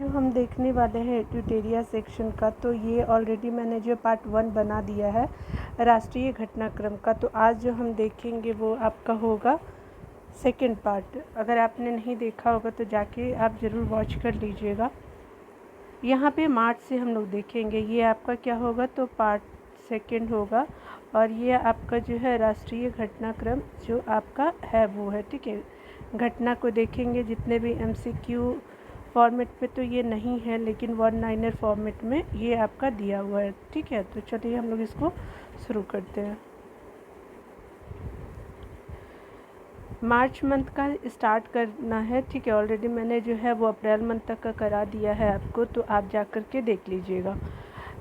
हम देखने वाले हैं ट्यूटेरिया सेक्शन का। तो ये ऑलरेडी मैंने जो पार्ट 1 बना दिया है राष्ट्रीय घटनाक्रम का। तो आज जो हम देखेंगे वो आपका होगा सेकंड पार्ट। अगर आपने नहीं देखा होगा तो जाके आप ज़रूर वॉच कर लीजिएगा। यहाँ पे मार्च से हम लोग देखेंगे। ये आपका क्या होगा, तो पार्ट सेकंड होगा। और ये आपका जो है राष्ट्रीय घटनाक्रम जो आपका है वो है, ठीक है। घटना को देखेंगे जितने भी MCQ फॉर्मेट पे तो ये नहीं है, लेकिन वन लाइनर फॉर्मेट में ये आपका दिया हुआ है, ठीक है। तो चलिए हम लोग इसको शुरू करते हैं। मार्च मंथ का स्टार्ट करना है, ठीक है। ऑलरेडी मैंने जो है वो अप्रैल मंथ तक का करा दिया है आपको, तो आप जा कर के देख लीजिएगा।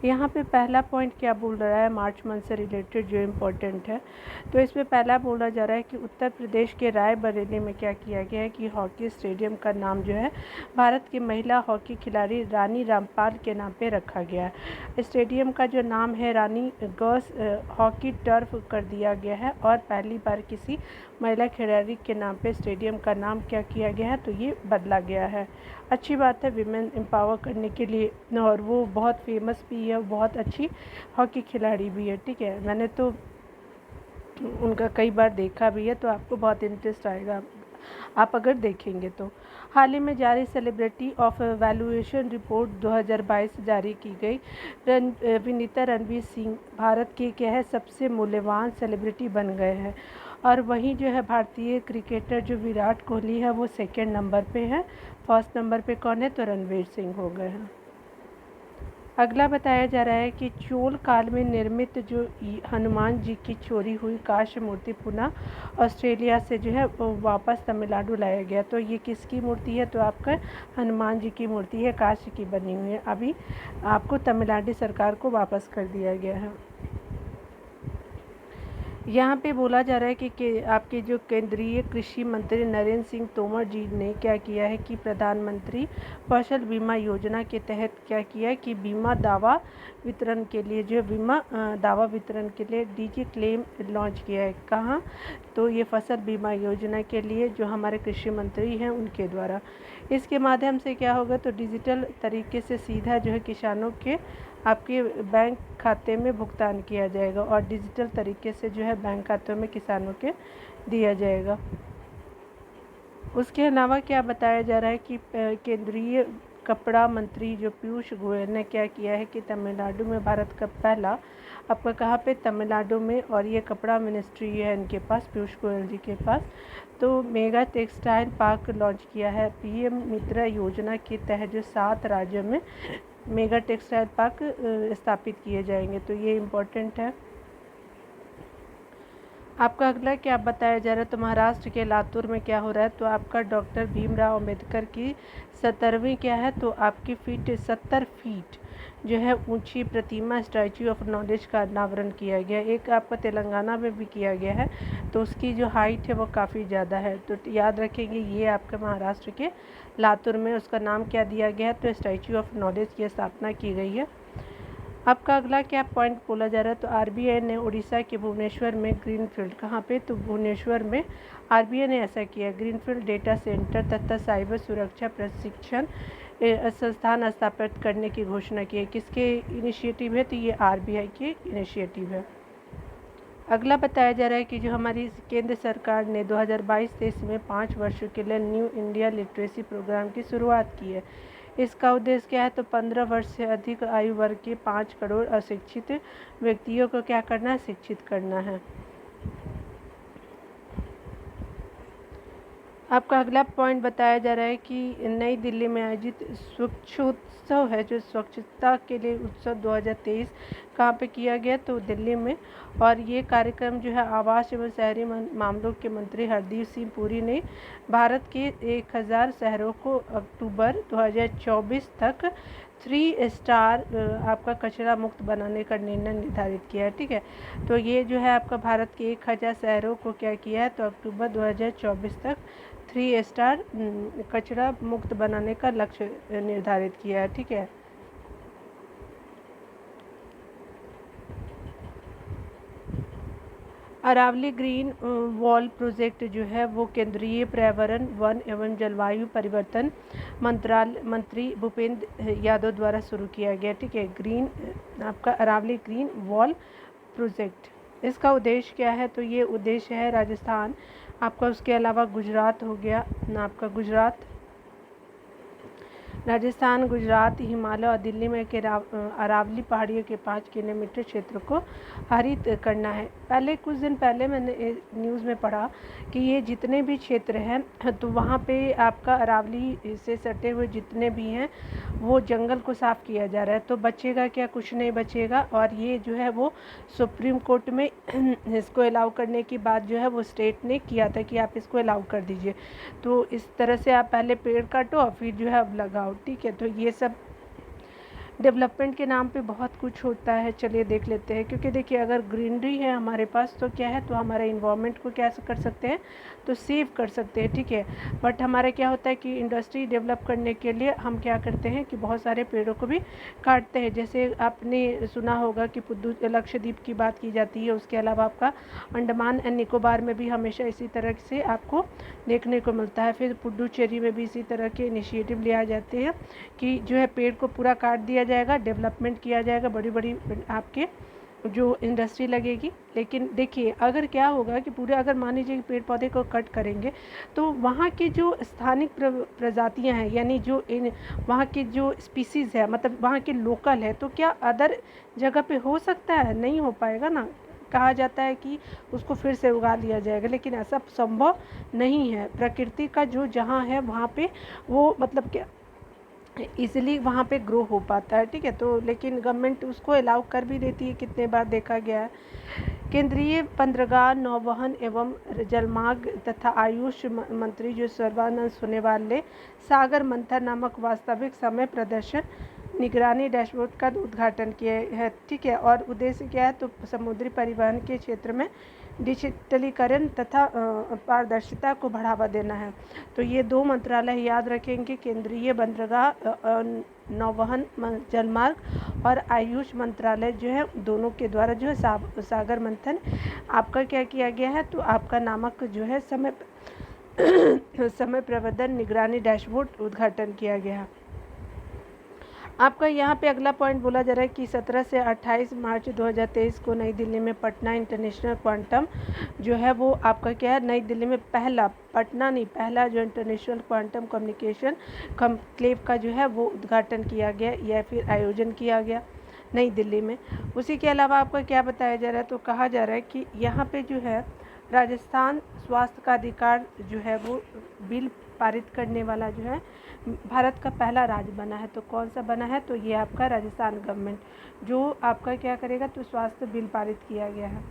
यहाँ पे पहला पॉइंट क्या बोल रहा है मार्च मंथ से रिलेटेड जो इम्पोर्टेंट है। तो इसमें पहला बोला जा रहा है कि उत्तर प्रदेश के रायबरेली में क्या किया गया है कि हॉकी स्टेडियम का नाम जो है भारत की महिला हॉकी खिलाड़ी रानी रामपाल के नाम पे रखा गया है। स्टेडियम का जो नाम है रानी गर्ल्स हॉकी टर्फ कर दिया गया है और पहली बार किसी महिला खिलाड़ी के नाम पे स्टेडियम का नाम क्या किया गया है, तो ये बदला गया है। अच्छी बात है विमेन एम्पावर करने के लिए, और वो बहुत फेमस भी है, बहुत अच्छी हॉकी खिलाड़ी भी है, ठीक है। मैंने तो उनका कई बार देखा भी है, तो आपको बहुत इंटरेस्ट आएगा आप अगर देखेंगे तो। हाल ही में जारी सेलिब्रिटी ऑफ वैल्यूएशन रिपोर्ट 2022 जारी की गई। विनीता रणवीर सिंह भारत के क्या है सबसे मूल्यवान सेलिब्रिटी बन गए हैं। और वहीं जो है भारतीय क्रिकेटर जो विराट कोहली है वो सेकंड नंबर पे है। फर्स्ट नंबर पे कौन है, तो रणवीर सिंह हो गए हैं। अगला बताया जा रहा है कि चोल काल में निर्मित जो हनुमान जी की चोरी हुई कांस्य मूर्ति पुनः ऑस्ट्रेलिया से जो है वापस तमिलनाडु लाया गया। तो ये किसकी मूर्ति है, तो आपका हनुमान जी की मूर्ति है, कांस्य की बनी हुई है। अभी आपको तमिलनाडु सरकार को वापस कर दिया गया है। यहाँ पे बोला जा रहा है कि आपके जो केंद्रीय कृषि मंत्री नरेंद्र सिंह तोमर जी ने क्या किया है कि प्रधानमंत्री फसल बीमा योजना के तहत क्या किया है कि बीमा दावा वितरण के लिए जो बीमा दावा वितरण के लिए डीजी क्लेम लॉन्च किया है। कहाँ, तो ये फसल बीमा योजना के लिए जो हमारे कृषि मंत्री हैं उनके द्वारा। इसके माध्यम से क्या होगा, तो डिजिटल तरीके से सीधा जो है किसानों के आपके बैंक खाते में भुगतान किया जाएगा और डिजिटल तरीके से जो है बैंक खातों में किसानों के दिया जाएगा। उसके अलावा क्या बताया जा रहा है कि केंद्रीय कपड़ा मंत्री जो पीयूष गोयल ने क्या किया है कि तमिलनाडु में भारत का पहला, आपका कहाँ पे, तमिलनाडु में, और ये कपड़ा मिनिस्ट्री है इनके पास, पीयूष गोयल जी के पास, तो मेगा टेक्सटाइल पार्क लॉन्च किया है। PM मित्रा योजना के तहत जो 7 राज्यों में मेगा टेक्सटाइल पार्क स्थापित किए जाएंगे। तो ये इम्पोर्टेंट है। आपका अगला क्या बताया जा रहा है, तो महाराष्ट्र के लातूर में क्या हो रहा है, तो आपका डॉक्टर भीमराव अंबेडकर की 70वीं क्या है, तो आपकी 70 फीट जो है ऊंची प्रतिमा स्टैचू ऑफ नॉलेज का अनावरण किया गया। एक आपका तेलंगाना में भी किया गया है, तो उसकी जो हाइट है वो काफ़ी ज़्यादा है। तो याद रखेंगे ये आपके महाराष्ट्र के लातूर में, उसका नाम क्या दिया गया है, तो स्टैचू ऑफ नॉलेज की स्थापना की गई है। आपका अगला क्या पॉइंट बोला जा रहा है, तो RBI ने उड़ीसा के भुवनेश्वर में ग्रीनफील्ड, कहाँ पे, तो भुवनेश्वर में RBI ने ऐसा किया, ग्रीनफील्ड डेटा सेंटर तथा साइबर सुरक्षा प्रशिक्षण संस्थान स्थापित करने की घोषणा की है। किसके इनिशिएटिव है, तो ये RBI के इनिशिएटिव है। अगला बताया जा रहा है कि जो हमारी केंद्र सरकार ने 2022-23 में 5 वर्षों के लिए न्यू इंडिया लिटरेसी प्रोग्राम की शुरुआत की है। इसका उद्देश्य क्या है, तो 15 वर्ष से अधिक आयु वर्ग के 5 करोड़ अशिक्षित व्यक्तियों को क्या करना है, शिक्षित करना है। आपका अगला पॉइंट बताया जा रहा है कि नई दिल्ली में आयोजित स्वच्छोत्सव है, जो स्वच्छता के लिए उत्सव 2023 कहाँ पे किया गया, तो दिल्ली में। और ये कार्यक्रम जो है आवास एवं शहरी मामलों के मंत्री हरदीप सिंह पुरी ने भारत के 1000 शहरों को अक्टूबर 2024 तक 3 स्टार आपका कचरा मुक्त बनाने का निर्णय निर्धारित किया है, ठीक है। तो ये जो है आपका भारत के 1000 शहरों को क्या किया है, तो अक्टूबर 2024 तक 3 स्टार कचरा मुक्त बनाने का लक्ष्य निर्धारित किया है, ठीक है। अरावली ग्रीन वॉल प्रोजेक्ट जो है वो केंद्रीय पर्यावरण, वन एवं जलवायु परिवर्तन मंत्री भूपेंद्र यादव द्वारा शुरू किया गया। ठीक है, ग्रीन आपका अरावली ग्रीन वॉल प्रोजेक्ट, इसका उद्देश्य क्या है? तो ये उद्देश्य है राजस्थान आपका, उसके अलावा गुजरात हो गया ना आपका, गुजरात, राजस्थान, गुजरात, हिमालय और दिल्ली में के अरावली पहाड़ियों के 5 किलोमीटर क्षेत्र को हरित करना है। पहले कुछ दिन पहले मैंने न्यूज़ में पढ़ा कि ये जितने भी क्षेत्र हैं तो वहाँ पे आपका अरावली से सटे हुए जितने भी हैं वो जंगल को साफ़ किया जा रहा है। तो बचेगा क्या? कुछ नहीं बचेगा। और ये जो है वो सुप्रीम कोर्ट में इसको अलाउ करने की बात जो है वो स्टेट ने किया था कि आप इसको अलाउ कर दीजिए। तो इस तरह से आप पहले पेड़ काटो और फिर जो है अब लगाओ। ठीक है, तो ये सब डेवलपमेंट के नाम पे बहुत कुछ होता है। चलिए देख लेते हैं, क्योंकि देखिए अगर ग्रीनरी है हमारे पास तो क्या है, तो हमारे इन्वायरमेंट को क्या कर सकते हैं, तो सेव कर सकते हैं। ठीक है, बट हमारा क्या होता है कि इंडस्ट्री डेवलप करने के लिए हम क्या करते हैं कि बहुत सारे पेड़ों को भी काटते हैं। जैसे आपने सुना होगा कि लक्षद्वीप की बात की जाती है, उसके अलावा आपका अंडमान एंड निकोबार में भी हमेशा इसी तरह से आपको देखने को मिलता है। फिर पुडुचेरी में भी इसी तरह के इनिशिएटिव लिया जाते हैं कि जो है पेड़ को पूरा काट दिया जाएगा, डेवलपमेंट किया जाएगा, बड़ी बड़ी आपके जो इंडस्ट्री लगेगी। लेकिन देखिए अगर क्या होगा कि पूरे अगर मान लीजिए कि पेड़ पौधे को कट करेंगे तो वहाँ की जो स्थानिक प्रजातियाँ हैं, यानी जो वहाँ की जो स्पीसीज़ है, मतलब वहाँ के लोकल है, तो क्या अदर जगह पे हो सकता है? नहीं हो पाएगा ना। कहा जाता है कि उसको फिर से उगा लिया जाएगा, लेकिन ऐसा संभव नहीं है। प्रकृति का जो जहाँ है वहाँ पे वो मतलब क्या इजीली वहाँ पे ग्रो हो पाता है। ठीक है, तो लेकिन गवर्नमेंट उसको अलाउ कर भी देती है, कितने बार देखा गया है। केंद्रीय बंदरगाह, नौवहन एवं जलमार्ग तथा आयुष मंत्री जो सर्बानंद सोनोवाल ने सागर मंथन नामक वास्तविक समय प्रदर्शन निगरानी डैशबोर्ड का उद्घाटन किया है। ठीक है, और उद्देश्य क्या है, तो समुद्री परिवहन के क्षेत्र में डिजिटलीकरण तथा पारदर्शिता को बढ़ावा देना है। तो ये दो मंत्रालय याद रखेंगे, केंद्रीय बंदरगाह, नौवहन, जलमार्ग और आयुष मंत्रालय जो है दोनों के द्वारा जो है सागर मंथन आपका क्या किया गया है, तो आपका नामक जो है समय प्रबंधन निगरानी डैशबोर्ड उद्घाटन किया गया है। आपका यहाँ पे अगला पॉइंट बोला जा रहा है कि 17 से 28 मार्च 2023 को नई दिल्ली में पटना इंटरनेशनल क्वांटम जो है वो आपका क्या है, नई दिल्ली में पहला जो इंटरनेशनल क्वांटम कम्युनिकेशन कॉन्क्लेव का जो है वो उद्घाटन किया गया या फिर आयोजन किया गया नई दिल्ली में। उसी के अलावा आपका क्या बताया जा रहा है, तो कहा जा रहा है कि यहाँ पे जो है राजस्थान स्वास्थ्य का अधिकार जो है वो बिल पारित करने वाला जो है भारत का पहला राज्य बना है। तो कौन सा बना है, तो ये आपका राजस्थान गवर्नमेंट जो आपका क्या करेगा, तो स्वास्थ्य बिल पारित किया गया है।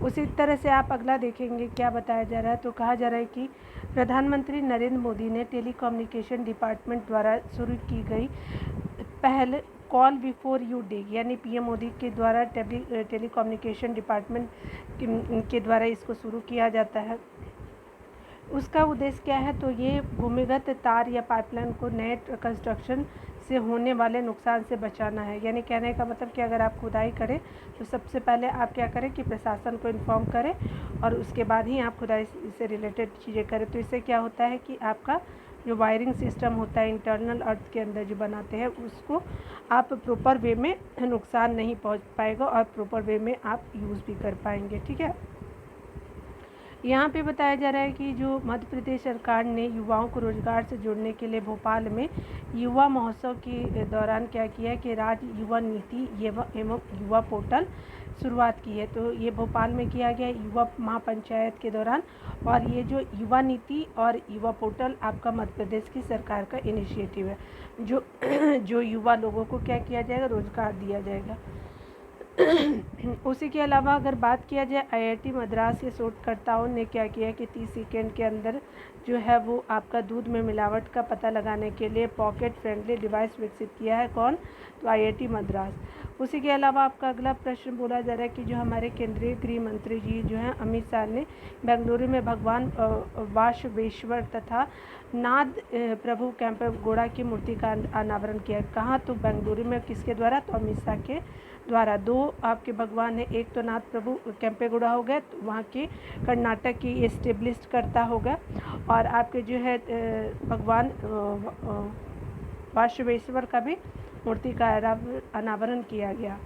उसी तरह से आप अगला देखेंगे क्या बताया जा रहा है, तो कहा जा रहा है कि प्रधानमंत्री नरेंद्र मोदी ने टेलीकम्युनिकेशन डिपार्टमेंट द्वारा शुरू की गई पहल कॉल बिफोर यू डिग, यानी पीएम मोदी के द्वारा टेलीकम्युनिकेशन डिपार्टमेंट के द्वारा इसको शुरू किया जाता है। उसका उद्देश्य क्या है, तो ये भूमिगत तार या पाइपलाइन को नए कंस्ट्रक्शन से होने वाले नुकसान से बचाना है। यानी कहने का मतलब कि अगर आप खुदाई करें तो सबसे पहले आप क्या करें कि प्रशासन को इन्फॉर्म करें और उसके बाद ही आप खुदाई से रिलेटेड चीज़ें करें। तो इससे क्या होता है कि आपका जो वायरिंग सिस्टम होता है इंटरनल अर्थ के अंदर जो बनाते हैं उसको आप प्रॉपर वे में नुकसान नहीं पहुंच पाएगा और प्रॉपर वे में आप यूज़ भी कर पाएंगे। ठीक है, यहाँ पे बताया जा रहा है कि जो मध्य प्रदेश सरकार ने युवाओं को रोजगार से जोड़ने के लिए भोपाल में युवा महोत्सव के दौरान क्या किया है कि राज्य युवा नीति एवं युवा पोर्टल शुरुआत की है। तो ये भोपाल में किया गया युवा महापंचायत के दौरान, और ये जो युवा नीति और युवा पोर्टल आपका मध्य प्रदेश की सरकार का इनिशिएटिव है, जो युवा लोगों को क्या किया जाएगा, रोजगार दिया जाएगा। उसी के अलावा अगर बात किया जाए आईआईटी मद्रास के शोधकर्ताओं ने क्या किया कि 30 सेकेंड के अंदर जो है वो आपका दूध में मिलावट का पता लगाने के लिए पॉकेट फ्रेंडली डिवाइस विकसित किया है। कौन? तो IIT मद्रास। उसी के अलावा आपका अगला प्रश्न बोला जा रहा है कि जो हमारे केंद्रीय गृह मंत्री जी जो हैं अमित शाह ने बेंगलुरु में भगवान वासवेश्वर तथा नाद प्रभु केम्पेगौड़ा की मूर्ति का अनावरण किया। कहाँ? तो बेंगलुरु में। किसके द्वारा? तो अमित शाह के द्वारा। दो आपके भगवान है, एक तो नाथ प्रभु केम्पेगौड़ा हो गए, तो वहाँ के कर्नाटक की एस्टेब्लिश करता होगा, और आपके जो है भगवान वासवेश्वर का भी मूर्ति का अनावरण किया गया।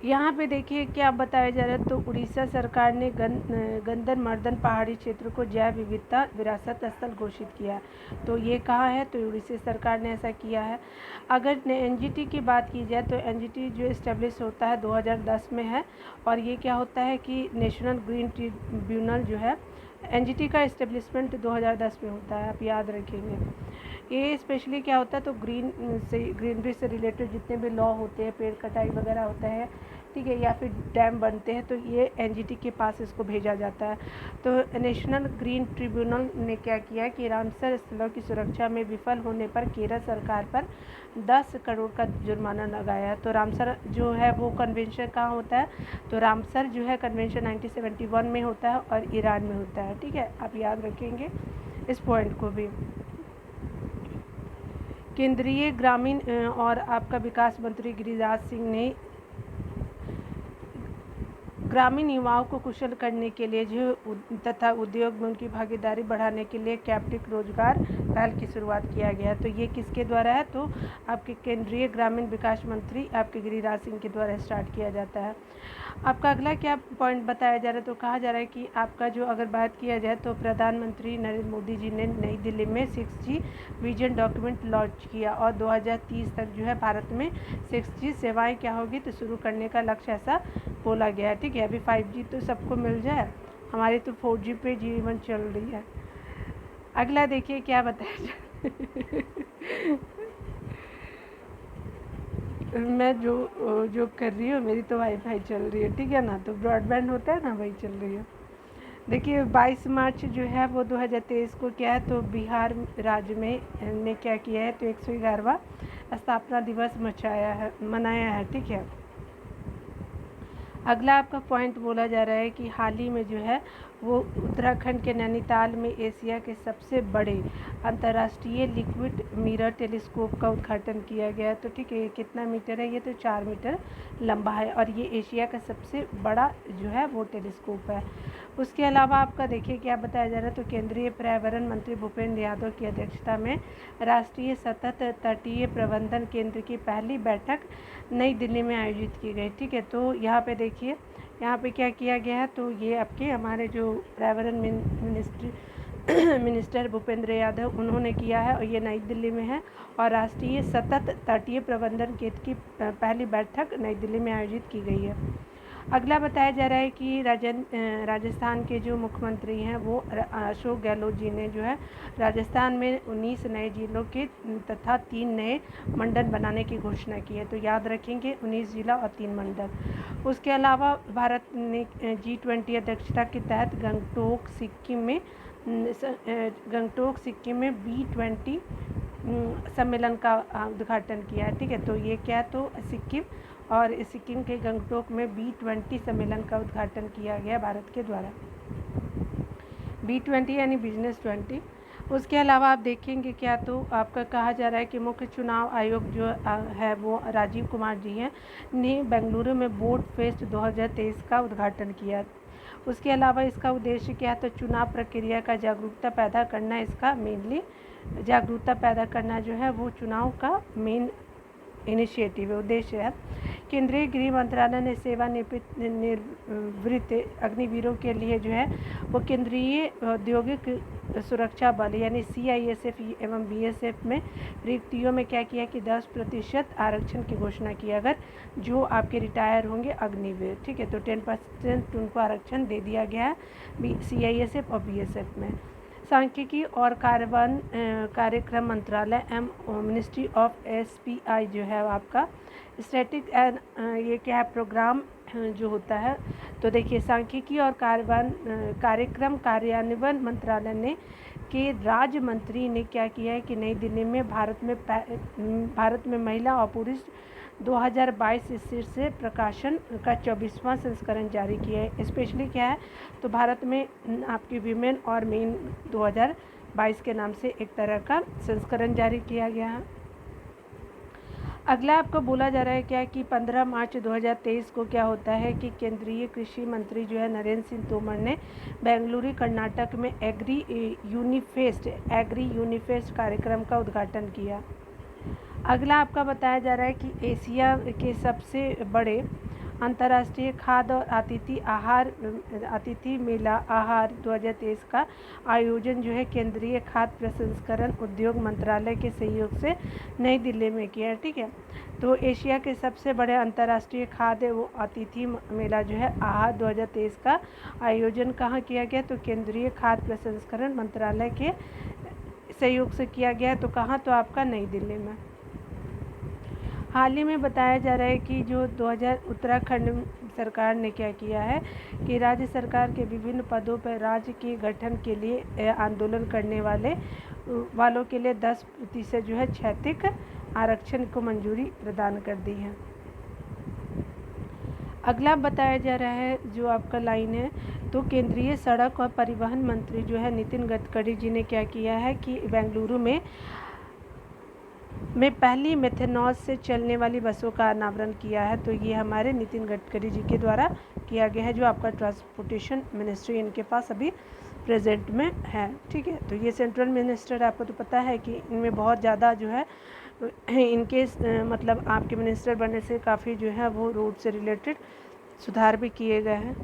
यहाँ पे देखिए क्या बताया जा रहा है, तो उड़ीसा सरकार ने गंदरमर्दन पहाड़ी क्षेत्र को जैव विविधता विरासत स्थल घोषित किया। तो ये कहाँ है? तो उड़ीसा सरकार ने ऐसा किया है। अगर NGT की बात की जाए तो NGT जो इस्टेब्लिश होता है 2010 में है, और ये क्या होता है कि नेशनल ग्रीन ट्रिब्यूनल जो है, NGT का इस्टेब्लिशमेंट 2010 में होता है, आप याद रखेंगे। ये स्पेशली क्या होता है, तो ग्रीनरी से रिलेटेड जितने भी लॉ होते हैं, पेड़ कटाई वगैरह होता है, ठीक है, या फिर डैम बनते हैं, तो ये NGT के पास इसको भेजा जाता है। तो नेशनल ग्रीन ट्रिब्यूनल ने क्या किया कि रामसर स्थलों की सुरक्षा में विफल होने पर केरल सरकार पर 10 करोड़ का जुर्माना लगाया। तो रामसर जो है वो कन्वेंशन कहाँ होता है? तो रामसर जो है कन्वेंशन 1971 में होता है और ईरान में होता है, ठीक है, आप याद रखेंगे इस पॉइंट को भी। केंद्रीय ग्रामीण और आपका विकास मंत्री गिरिराज सिंह ने ग्रामीण युवाओं को कुशल करने के लिए जो तथा उद्योग में उनकी भागीदारी बढ़ाने के लिए कैप्टिक रोजगार पहल की शुरुआत किया गया। तो ये किसके द्वारा है? तो आपके केंद्रीय ग्रामीण विकास मंत्री आपके गिरिराज सिंह के द्वारा स्टार्ट किया जाता है। आपका अगला क्या पॉइंट बताया जा रहा है, तो कहा जा रहा है कि आपका जो अगर बात किया जाए तो प्रधानमंत्री नरेंद्र मोदी जी ने नई दिल्ली में 6G विजन डॉक्यूमेंट लॉन्च किया, और 2030 तक जो है भारत में 6G सेवाएं क्या होगी, तो शुरू करने का लक्ष्य ऐसा बोला गया है, ठीक है। अभी 5G तो सबको मिल जाए, हमारी तो 4G पे जीवन चल रही है। अगला देखिए क्या बताया जाए मैं जो कर रही हूँ, मेरी तो वाईफाई चल रही है, ठीक है ना, तो ब्रॉडबैंड होता है ना, वही चल रही है। देखिए 22 मार्च जो है वो 2023 को क्या है, तो बिहार राज्य में ने क्या किया है, तो 111वां स्थापना दिवस मनाया है, ठीक है। अगला आपका पॉइंट बोला जा रहा है कि हाल ही में जो है वो उत्तराखंड के नैनीताल में एशिया के सबसे बड़े अंतर्राष्ट्रीय लिक्विड मिरर टेलीस्कोप का उद्घाटन किया गया। तो ठीक है, ये कितना मीटर है? ये तो 4 मीटर लंबा है, और ये एशिया का सबसे बड़ा जो है वो टेलीस्कोप है। उसके अलावा आपका देखिए क्या बताया जा रहा है, तो केंद्रीय पर्यावरण मंत्री भूपेंद्र यादव की अध्यक्षता में राष्ट्रीय सतत तटीय प्रबंधन केंद्र की पहली बैठक नई दिल्ली में आयोजित की गई, ठीक है। तो यहाँ पे देखिए यहाँ पे क्या किया गया है, तो ये आपके हमारे जो पर्यावरण मिनिस्टर भूपेंद्र यादव उन्होंने किया है, और ये नई दिल्ली में है, और राष्ट्रीय सतत तटीय प्रबंधन केंद्र की पहली बैठक नई दिल्ली में आयोजित की गई है। अगला बताया जा रहा है कि राजस्थान के जो मुख्यमंत्री हैं वो अशोक गहलोत जी ने जो है राजस्थान में 19 नए जिलों के तथा 3 नए मंडल बनाने की घोषणा की है। तो याद रखेंगे 19 जिला और 3 मंडल। उसके अलावा भारत ने G20 अध्यक्षता के तहत गंगटोक सिक्किम में B20 सम्मेलन का उद्घाटन किया है, ठीक है। तो ये क्या, तो सिक्किम के गंगटोक में B20 सम्मेलन का उद्घाटन किया गया भारत के द्वारा। B20 यानी बिजनेस 20। उसके अलावा आप देखेंगे क्या, तो आपका कहा जा रहा है कि मुख्य चुनाव आयोग जो है वो राजीव कुमार जी हैं ने बेंगलुरु में वोट फेस्ट 2023 का उद्घाटन किया। उसके अलावा इसका उद्देश्य क्या है, तो चुनाव प्रक्रिया का जागरूकता पैदा करना, इसका मेनली जागरूकता पैदा करना जो है वो चुनाव का मेन इनिशिएटिव उद्देश्य है। केंद्रीय गृह मंत्रालय ने सेवानिवृत्त अग्निवीरों के लिए जो है वो केंद्रीय औद्योगिक सुरक्षा बल यानी CISF एवं BSF में रिक्तियों में क्या किया कि 10% आरक्षण की घोषणा की, अगर जो आपके रिटायर होंगे अग्निवीर, ठीक है। तो 10% उनको आरक्षण दे दिया गया है CISF और BSF में। सांख्यिकी और कार्यान्वयन कार्यक्रम मंत्रालय मिनिस्ट्री ऑफ SPI जो है आपका स्टैटिक एंड ये क्या है प्रोग्राम जो होता है। तो देखिए सांख्यिकी और कार्यक्रम कार्यान्वयन मंत्रालय ने के राज्य मंत्री ने क्या किया है कि नई दिल्ली में भारत में महिला और पुरुष 2022 शीर्ष से प्रकाशन का 24वां संस्करण जारी किया है। स्पेशली क्या है तो भारत में आपकी वीमेन और मेन 2022 के नाम से एक तरह का संस्करण जारी किया गया है। अगला आपको बोला जा रहा है क्या कि 15 मार्च 2023 को क्या होता है कि केंद्रीय कृषि मंत्री जो है नरेंद्र सिंह तोमर ने बेंगलुरु कर्नाटक में एग्री यूनिफेस्ट कार्यक्रम का उद्घाटन किया। अगला आपका बताया जा रहा है कि एशिया के सबसे बड़े अंतर्राष्ट्रीय खाद्य और अतिथि मेला आहार 2023 का आयोजन जो है केंद्रीय खाद्य प्रसंस्करण उद्योग मंत्रालय के सहयोग से नई दिल्ली में किया है। ठीक है, तो एशिया के सबसे बड़े अंतर्राष्ट्रीय खाद्य वो अतिथि मेला जो है आहार 2023 का आयोजन कहाँ किया गया तो केंद्रीय खाद्य प्रसंस्करण मंत्रालय के सहयोग से किया गया है। तो कहाँ तो आपका नई दिल्ली में। हाल ही में बताया जा रहा है कि जो 2000 उत्तराखंड सरकार ने क्या किया है कि राज्य सरकार के विभिन्न पदों पर राज्य के गठन के लिए आंदोलन करने वालों के लिए 10% जो है क्षैतिज आरक्षण को मंजूरी प्रदान कर दी है। अगला बताया जा रहा है जो आपका लाइन है तो केंद्रीय सड़क और परिवहन मंत्री जो है नितिन गडकरी जी ने क्या किया है कि बेंगलुरु में पहली मेथनॉल से चलने वाली बसों का अनावरण किया है। तो ये हमारे नितिन गडकरी जी के द्वारा किया गया है जो आपका ट्रांसपोर्टेशन मिनिस्ट्री इनके पास अभी प्रेजेंट में है। ठीक है, तो ये सेंट्रल मिनिस्टर आपको तो पता है कि इनमें बहुत ज़्यादा जो है इनके मतलब आपके मिनिस्टर बनने से काफ़ी जो है वो रोड से रिलेटेड सुधार भी किए गए हैं।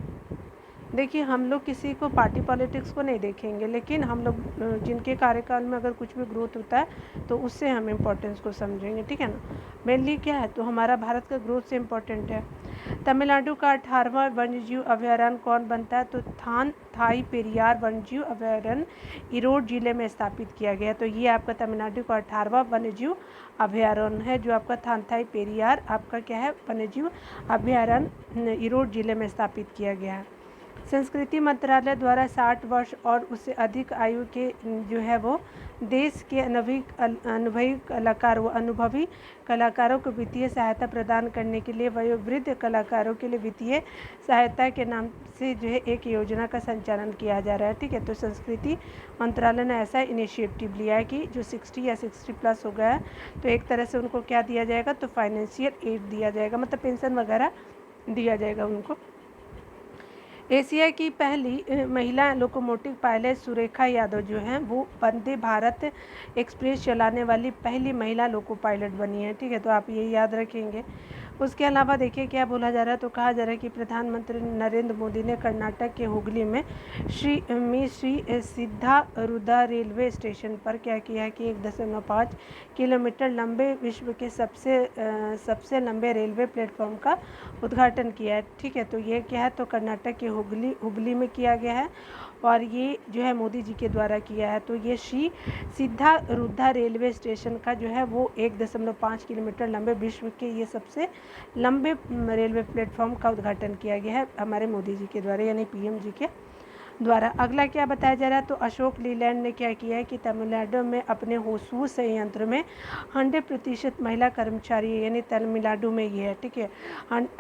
देखिए हम लोग किसी को पार्टी पॉलिटिक्स को नहीं देखेंगे, लेकिन हम लोग जिनके कार्यकाल में अगर कुछ भी ग्रोथ होता है तो उससे हम इम्पोर्टेंस को समझेंगे। ठीक है ना, मेनली क्या है तो हमारा भारत का ग्रोथ से इम्पोर्टेंट है। तमिलनाडु का 18वां वन्यजीव अभयारण्य कौन बनता है तो थाई पेरियार वन्यजीव अभयारण्य ईरोड जिले में स्थापित किया गया। तो ये आपका तमिलनाडु का 18वां वन्यजीव अभयारण्य है जो आपका थाई पेरियार आपका क्या है वन्यजीव अभयारण्य ईरोड जिले में स्थापित किया गया है। संस्कृति मंत्रालय द्वारा 60 वर्ष और उससे अधिक आयु के जो है वो देश के अनुभवी कलाकारों को वित्तीय सहायता प्रदान करने के लिए वयोवृद्ध कलाकारों के लिए वित्तीय सहायता के नाम से जो है एक योजना का संचालन किया जा रहा है। ठीक है, तो संस्कृति मंत्रालय ने ऐसा इनिशिएटिव लिया है कि जो 60 या 60+ हो गया है तो एक तरह से उनको क्या दिया जाएगा तो फाइनेंशियल एड दिया जाएगा, मतलब पेंशन वगैरह दिया जाएगा उनको। एशिया की पहली महिला लोकोमोटिव पायलट सुरेखा यादव जो हैं वो वंदे भारत एक्सप्रेस चलाने वाली पहली महिला लोको पायलट बनी है। ठीक है, तो आप ये याद रखेंगे। उसके अलावा देखिए क्या बोला जा रहा है तो कहा जा रहा है कि प्रधानमंत्री नरेंद्र मोदी ने कर्नाटक के हुगली में श्री सिद्धारूढ़ा रेलवे स्टेशन पर क्या किया है कि 1.5 किलोमीटर लंबे विश्व के सबसे लंबे रेलवे प्लेटफॉर्म का उद्घाटन किया है। ठीक है, तो ये क्या है तो कर्नाटक के हुगली में किया गया है और ये जो है मोदी जी के द्वारा किया है। तो ये श्री सिद्धारूढ़ा रेलवे स्टेशन का जो है वो 1.5 किलोमीटर लंबे विश्व के ये सबसे लंबे रेलवे प्लेटफॉर्म का उद्घाटन किया गया है हमारे मोदी जी के द्वारा यानी पीएम जी के द्वारा। अगला क्या बताया जा रहा है तो अशोक लीलैंड ने क्या किया है कि तमिलनाडु में अपने होसूर संयंत्र में 100% महिला कर्मचारी यानी तमिलनाडु में ये है। ठीक है,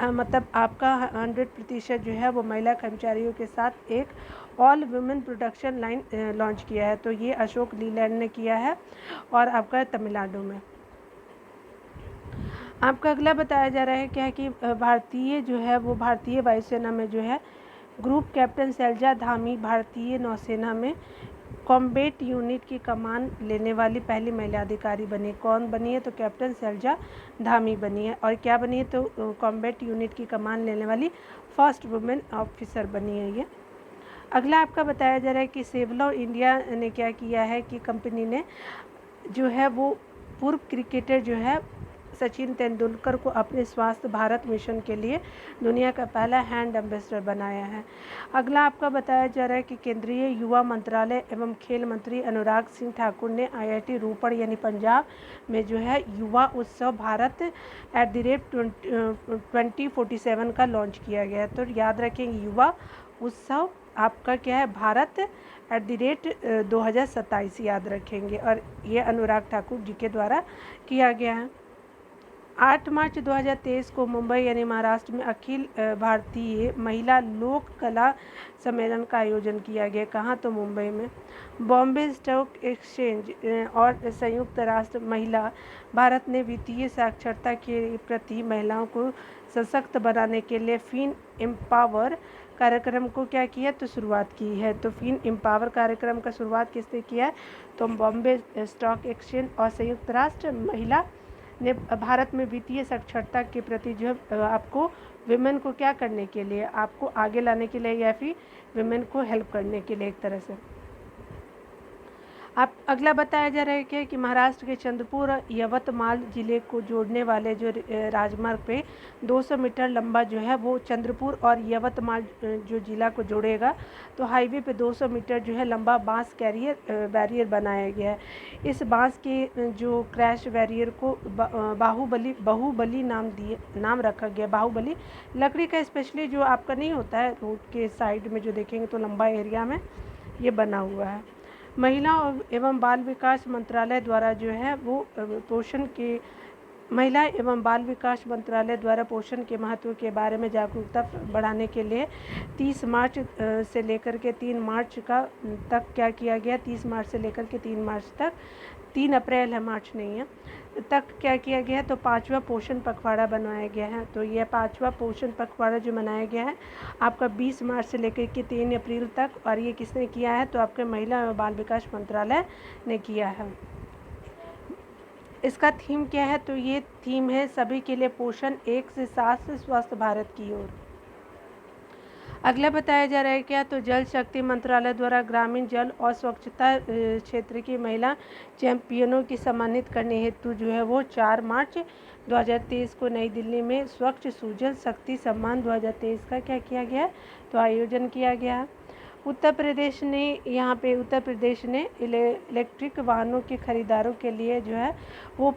मतलब आपका 100% जो है वो महिला कर्मचारियों के साथ एक all women production line launch किया है। तो ये अशोक लीलैंड ने किया है और आपका तमिलनाडु में। आपका अगला बताया जा रहा है क्या कि भारतीय जो है वो भारतीय वायुसेना में जो है ग्रुप कैप्टन शैलजा धामी भारतीय नौसेना में कॉम्बैट यूनिट की कमान लेने वाली पहली महिला अधिकारी बनी। कौन बनी है तो कैप्टन शैलजा धामी बनी है। और क्या बनी है तो कॉम्बैट यूनिट की कमान लेने वाली फर्स्ट वुमेन ऑफिसर बनी है ये। अगला आपका बताया जा रहा है कि सेवलॉन इंडिया ने क्या किया है कि कंपनी ने जो है वो पूर्व क्रिकेटर जो है सचिन तेंदुलकर को अपने स्वास्थ्य भारत मिशन के लिए दुनिया का पहला हैंड एम्बेसडर बनाया है। अगला आपका बताया जा रहा है कि केंद्रीय युवा मंत्रालय एवं खेल मंत्री अनुराग सिंह ठाकुर ने IIT रोपड़ यानी पंजाब में जो है युवा उत्सव भारत @2047 का लॉन्च किया गया। तो याद रखेंगे युवा उत्सव आपका क्या है, भारत @2027 याद रखेंगे, और ये अनुराग ठाकुर जी के द्वारा किया गया है। 8 मार्च 2023 को मुंबई यानी महाराष्ट्र में अखिल भारतीय महिला लोक कला सम्मेलन का आयोजन किया गया। कहाँ? तो मुंबई में। बॉम्बे स्टॉक एक्सचेंज और संयुक्त राष्ट्र महिला भारत ने वित्तीय साक्षरता के प्रति महिलाओं को सशक्त बनाने के लिए फिन एम्पावर कार्यक्रम को क्या किया? तो शुरुआत की है। तो फिन एम्पावर कार्यक्रम का शुरुआत किसने किया है? तो बॉम्बे स्टॉक एक्सचेंज और संयुक्त राष्ट्र महिला ने भारत में वित्तीय साक्षरता के प्रति जो है आपको विमेन को क्या करने के लिए, आपको आगे लाने के लिए या फिर विमेन को हेल्प करने के लिए एक तरह से। आप अगला बताया जा रहा है कि महाराष्ट्र के चंद्रपुर और यवतमाल जिले को जोड़ने वाले जो राजमार्ग पे 200 मीटर लंबा जो है वो चंद्रपुर और यवतमाल जो जिला को जोड़ेगा। तो हाईवे पे 200 मीटर जो है लंबा बांस बैरियर बनाया गया है। इस बांस के जो क्रैश बैरियर को बाहुबली नाम रखा गया। बाहुबली लकड़ी का स्पेशली जो आपका नहीं होता है रोड के साइड में जो देखेंगे तो लंबा एरिया में ये बना हुआ है। महिला एवं बाल विकास मंत्रालय द्वारा जो है वो महिला एवं बाल विकास मंत्रालय द्वारा पोषण के महत्व के बारे में जागरूकता बढ़ाने के लिए 30 मार्च से लेकर के 3 मार्च तक क्या किया गया? 30 मार्च से लेकर के 3 मार्च तक, 3 अप्रैल है, मार्च नहीं है, तक क्या किया गया है? तो 5वां पोषण पखवाड़ा बनाया गया है। तो यह 5वां पोषण पखवाड़ा जो मनाया गया है आपका 20 मार्च से लेकर के 3 अप्रैल तक, और ये किसने किया है? तो आपके महिला एवं बाल विकास मंत्रालय ने किया है। इसका थीम क्या है? तो ये थीम है सभी के लिए पोषण 1 से 7 से स्वस्थ भारत की ओर। अगला बताया जा रहा है क्या? तो जल शक्ति मंत्रालय द्वारा ग्रामीण जल और स्वच्छता क्षेत्र की महिला चैंपियनों की सम्मानित करने हेतु जो है वो 4 मार्च 2023 को नई दिल्ली में स्वच्छ सुजल शक्ति सम्मान 2023 का क्या किया गया? तो आयोजन किया गया। उत्तर प्रदेश ने इलेक्ट्रिक वाहनों के खरीदारों के लिए जो है वो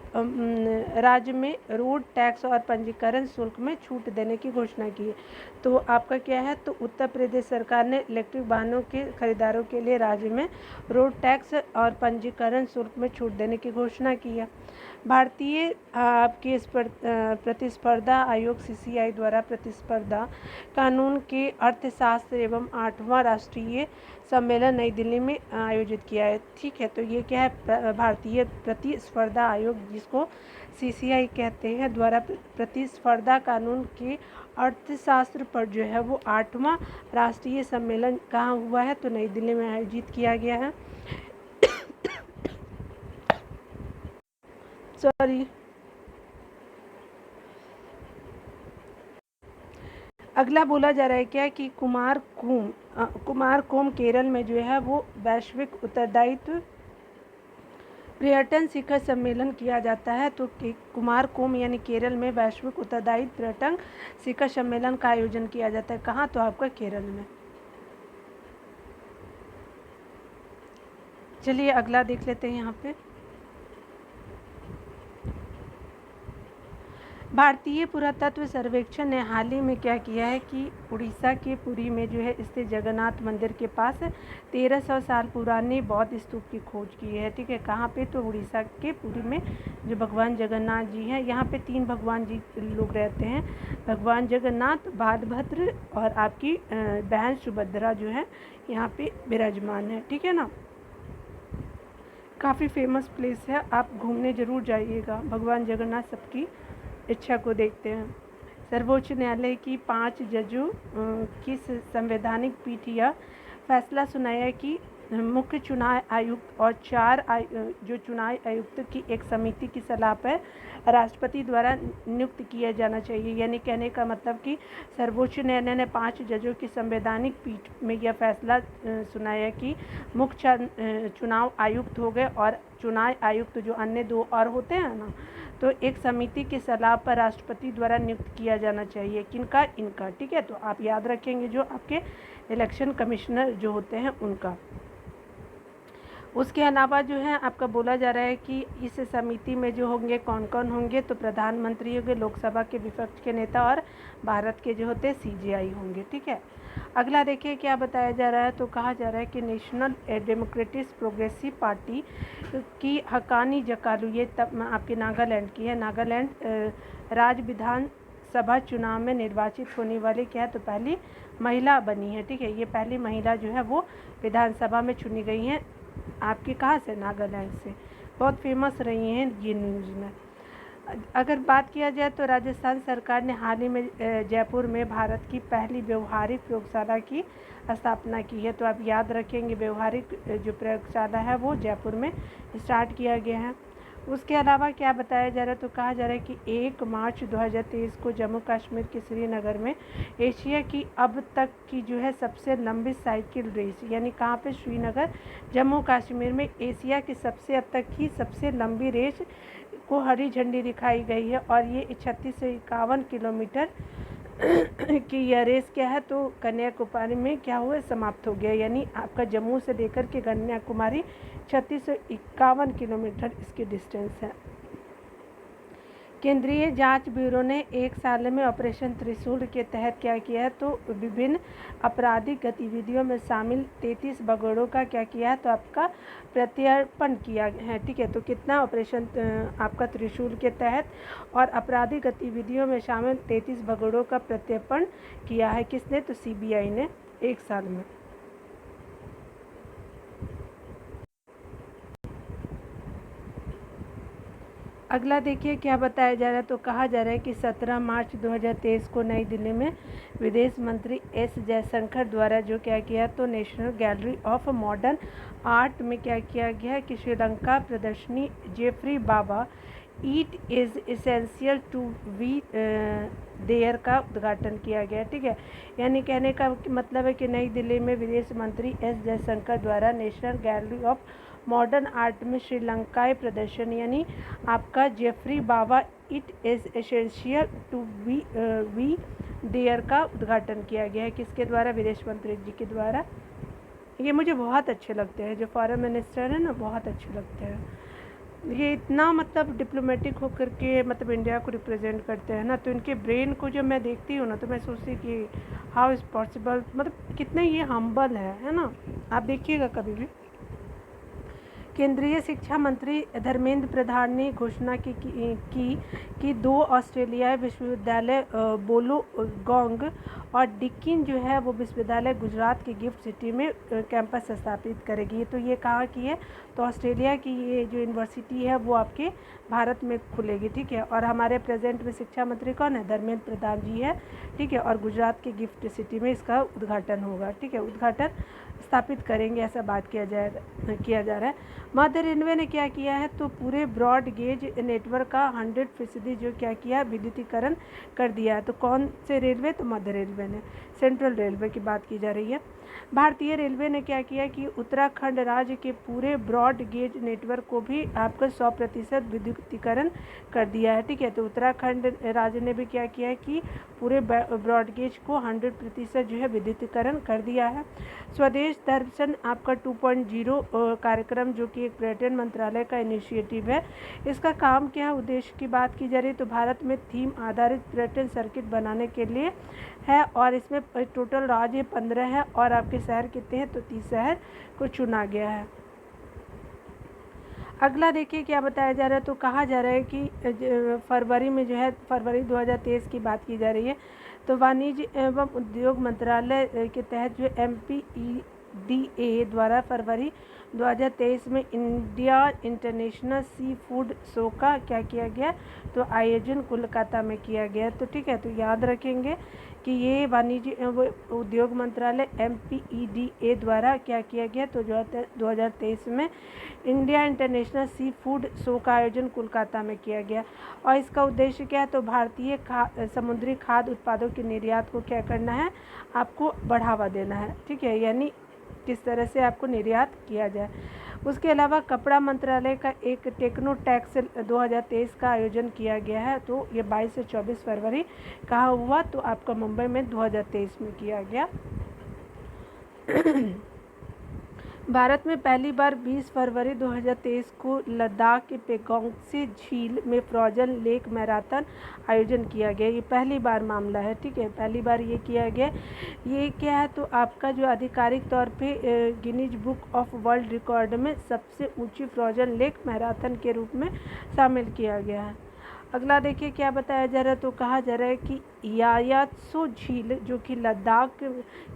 राज्य में रोड टैक्स और पंजीकरण शुल्क में छूट देने की घोषणा की है। तो आपका क्या है? तो उत्तर प्रदेश सरकार ने इलेक्ट्रिक वाहनों के खरीदारों के लिए राज्य में रोड टैक्स और पंजीकरण शुल्क में छूट देने की घोषणा की है। भारतीय आपके प्रतिस्पर्धा आयोग CCI द्वारा प्रतिस्पर्धा कानून के अर्थशास्त्र एवं 8वां राष्ट्रीय सम्मेलन नई दिल्ली में आयोजित किया है। ठीक है, तो ये क्या है? भारतीय प्रतिस्पर्धा आयोग जिसको CCI कहते हैं द्वारा प्रतिस्पर्धा कानून के अर्थशास्त्र पर जो है वो 8वां राष्ट्रीय सम्मेलन कहाँ हुआ है? तो नई दिल्ली में आयोजित किया गया है। अगला बोला जा रहा है क्या कि कुमारकोम केरल में जो है वो वैश्विक उत्तरदायित्व पर्यटन शिखर सम्मेलन किया जाता है। तो कुमारकोम यानी केरल में वैश्विक उत्तरदायित्व पर्यटन शिखर सम्मेलन का आयोजन किया जाता है। कहाँ? तो आपका केरल में। चलिए अगला देख लेते हैं। यहाँ पे भारतीय पुरातत्व सर्वेक्षण ने हाल ही में क्या किया है कि उड़ीसा के पुरी में जो है स्थित जगन्नाथ मंदिर के पास 1300 साल पुराने बौद्ध स्तूप की खोज की है। ठीक है, कहाँ पे? तो उड़ीसा के पुरी में जो भगवान जगन्नाथ जी हैं, यहाँ पे 3 भगवान जी लोग रहते हैं। भगवान जगन्नाथ, बालभद्र और आपकी बहन सुभद्रा जो है यहाँ पे विराजमान है। ठीक है ना, काफ़ी फेमस प्लेस है, आप घूमने ज़रूर जाइएगा। भगवान जगन्नाथ सबकी इच्छा को देखते हैं। सर्वोच्च न्यायालय की 5 जजों की संवैधानिक पीठ यह फैसला सुनाया कि मुख्य चुनाव आयुक्त और 4 जो चुनाव आयुक्त की एक समिति की सलाह पर राष्ट्रपति द्वारा नियुक्त किया जाना चाहिए। यानी कहने का मतलब कि सर्वोच्च न्यायालय ने 5 जजों की संवैधानिक पीठ में यह फैसला सुनाया कि मुख्य चुनाव आयुक्त हो गए और चुनाव आयुक्त जो अन्य 2 और होते हैं ना, तो एक समिति की सलाह पर राष्ट्रपति द्वारा नियुक्त किया जाना चाहिए। किनका? इनका। ठीक है, तो आप याद रखेंगे जो आपके इलेक्शन कमिश्नर जो होते हैं उनका। उसके अलावा जो है आपका बोला जा रहा है कि इस समिति में जो होंगे कौन कौन होंगे, तो प्रधानमंत्री होंगे, लोकसभा के विपक्ष के नेता और भारत के जो होते CGI होंगे। ठीक है, अगला देखिए क्या बताया जा रहा है, तो कहा जा रहा है कि नेशनल डेमोक्रेटिक प्रोग्रेसिव पार्टी की हकानी जकालू, ये तब आपके नागालैंड की है, नागालैंड राज्य विधानसभा चुनाव में निर्वाचित होने वाली क्या है, तो पहली महिला बनी है। ठीक है, ये पहली महिला जो है वो विधानसभा में चुनी गई हैं। आपके कहाँ से? नागालैंड से। बहुत फेमस रही हैं ये न्यूज़ में। अगर बात किया जाए तो राजस्थान सरकार ने हाल ही में जयपुर में भारत की पहली व्यवहारिक प्रयोगशाला की स्थापना की है। तो आप याद रखेंगे व्यवहारिक जो प्रयोगशाला है वो जयपुर में स्टार्ट किया गया है। उसके अलावा क्या बताया जा रहा है, तो कहा जा रहा है कि 1 मार्च 2023 को जम्मू कश्मीर के श्रीनगर में एशिया की अब तक की जो है सबसे लंबी साइकिल रेस, यानी कहाँ पे? श्रीनगर, जम्मू कश्मीर में एशिया की सबसे अब तक की सबसे लंबी रेस को हरी झंडी दिखाई गई है। और ये 36 से 51 किलोमीटर की यह रेस क्या है, तो कन्याकुमारी में क्या हुआ? समाप्त हो गया। यानी आपका जम्मू से लेकर के कन्याकुमारी 36 से 51 किलोमीटर इसकी डिस्टेंस है। केंद्रीय जांच ब्यूरो ने एक साल में ऑपरेशन त्रिशूल के तहत क्या किया है, तो विभिन्न आपराधिक गतिविधियों में शामिल 33 भगोड़ों का क्या किया है, तो आपका प्रत्यर्पण किया है। ठीक है, तो कितना ऑपरेशन आपका त्रिशूल के तहत और आपराधिक गतिविधियों में शामिल 33 भगोड़ों का प्रत्यर्पण किया है। किसने? तो CBI ने एक साल में। अगला देखिए क्या बताया जा रहा है, तो कहा जा रहा है कि 17 मार्च 2023 को नई दिल्ली में विदेश मंत्री S जयशंकर द्वारा जो क्या किया, तो national gallery of modern art में क्या किया गया है कि श्रीलंका प्रदर्शनी Geoffrey Bawa it is essential to be there का उद्घाटन किया गया। ठीक है, यानी कहने का मतलब है कि नई दिल्ली में विदेश मंत्री S जयशंकर द्वारा national gallery of modern art में श्रीलंकाई प्रदर्शन यानी आपका Geoffrey Bawa it is essential to be there का उद्घाटन किया गया है। किसके द्वारा? विदेश मंत्री जी के द्वारा। ये मुझे बहुत अच्छे लगते हैं, जो फॉरेन मिनिस्टर है ना, बहुत अच्छे लगते हैं। ये इतना मतलब डिप्लोमेटिक होकर के मतलब इंडिया को रिप्रेजेंट करते हैं ना, तो इनके ब्रेन को जब मैं देखती हूँ ना, तो मैं सोचती कि हाउ इज़ पॉसिबल, मतलब कितने ये हम्बल है ना। आप देखिएगा कभी भी। केंद्रीय शिक्षा मंत्री धर्मेंद्र प्रधान ने घोषणा की कि 2 ऑस्ट्रेलियाई विश्वविद्यालय वोलोगोंग और डिकिन जो है वो विश्वविद्यालय गुजरात की गिफ्ट सिटी में कैंपस स्थापित करेगी। तो ये कहाँ की है? तो ऑस्ट्रेलिया की ये जो यूनिवर्सिटी है वो आपके भारत में खुलेगी। ठीक है, और हमारे प्रेजेंट में शिक्षा मंत्री कौन है? धर्मेंद्र प्रधान जी है। ठीक है, और गुजरात की गिफ्ट सिटी में इसका उद्घाटन होगा। ठीक है, उद्घाटन स्थापित करेंगे ऐसा बात किया जा रहा है। मध्य रेलवे ने क्या किया है, तो पूरे ब्रॉड गेज नेटवर्क का 100% जो क्या किया, विद्युतीकरण कर दिया है। तो कौन से रेलवे? तो मध्य रेलवे ने, सेंट्रल रेलवे की बात की जा रही है। भारतीय रेलवे ने क्या किया कि उत्तराखंड राज्य के पूरे ब्रॉड गेज नेटवर्क को भी आपका 100% विद्युतीकरण कर दिया है। ठीक है, तो उत्तराखंड राज्य ने भी क्या किया है कि पूरे ब्रॉड गेज को 100% जो है विद्युतीकरण कर दिया है। स्वदेश दर्शन आपका 2.0 कार्यक्रम जो कि एक पर्यटन मंत्रालय का इनिशिएटिव है। इसका काम क्या है, उद्देश्य की बात की जा रही है तो भारत में थीम आधारित पर्यटन सर्किट बनाने के लिए है और इसमें टोटल राज्य 15 है और आपके शहर कितने हैं, तो 30 शहर को चुना गया है। अगला देखिए क्या बताया जा रहा है, तो कहा जा रहा है कि फरवरी में जो है, फरवरी 2023 की बात की जा रही है, तो वाणिज्य एवं उद्योग मंत्रालय के तहत जो MPEDA द्वारा फरवरी 2023 में India international sea food show का क्या किया गया, तो आयोजन कोलकाता में किया गया। तो ठीक है, तो याद रखेंगे कि ये वाणिज्य एवं उद्योग मंत्रालय MPEDA द्वारा क्या किया गया, तो 2023 में India international sea food show का आयोजन कोलकाता में किया गया। और इसका उद्देश्य क्या है, तो भारतीय समुद्री खाद्य उत्पादों के निर्यात को क्या करना है, आपको बढ़ावा देना है। ठीक है, यानी किस तरह से आपको निर्यात किया जाए। उसके अलावा कपड़ा मंत्रालय का एक टेक्नो टैक्स 2023 का आयोजन किया गया है। तो ये 22 से 24 फरवरी कहाँ हुआ, तो आपका मुंबई में 2023 में किया गया। भारत में पहली बार 20 फरवरी 2023 को लद्दाख के पेगोंगसी झील में फ्रोजन लेक मैराथन आयोजन किया गया। ये पहली बार मामला है, ठीक है, पहली बार ये किया गया। ये क्या है, तो आपका जो आधिकारिक तौर पे Guinness book of world record में सबसे ऊंची फ्रोजन लेक मैराथन के रूप में शामिल किया गया है। अगला देखिए क्या बताया जा रहा है, तो कहा जा रहा है कि यायात्सो झील जो कि लद्दाख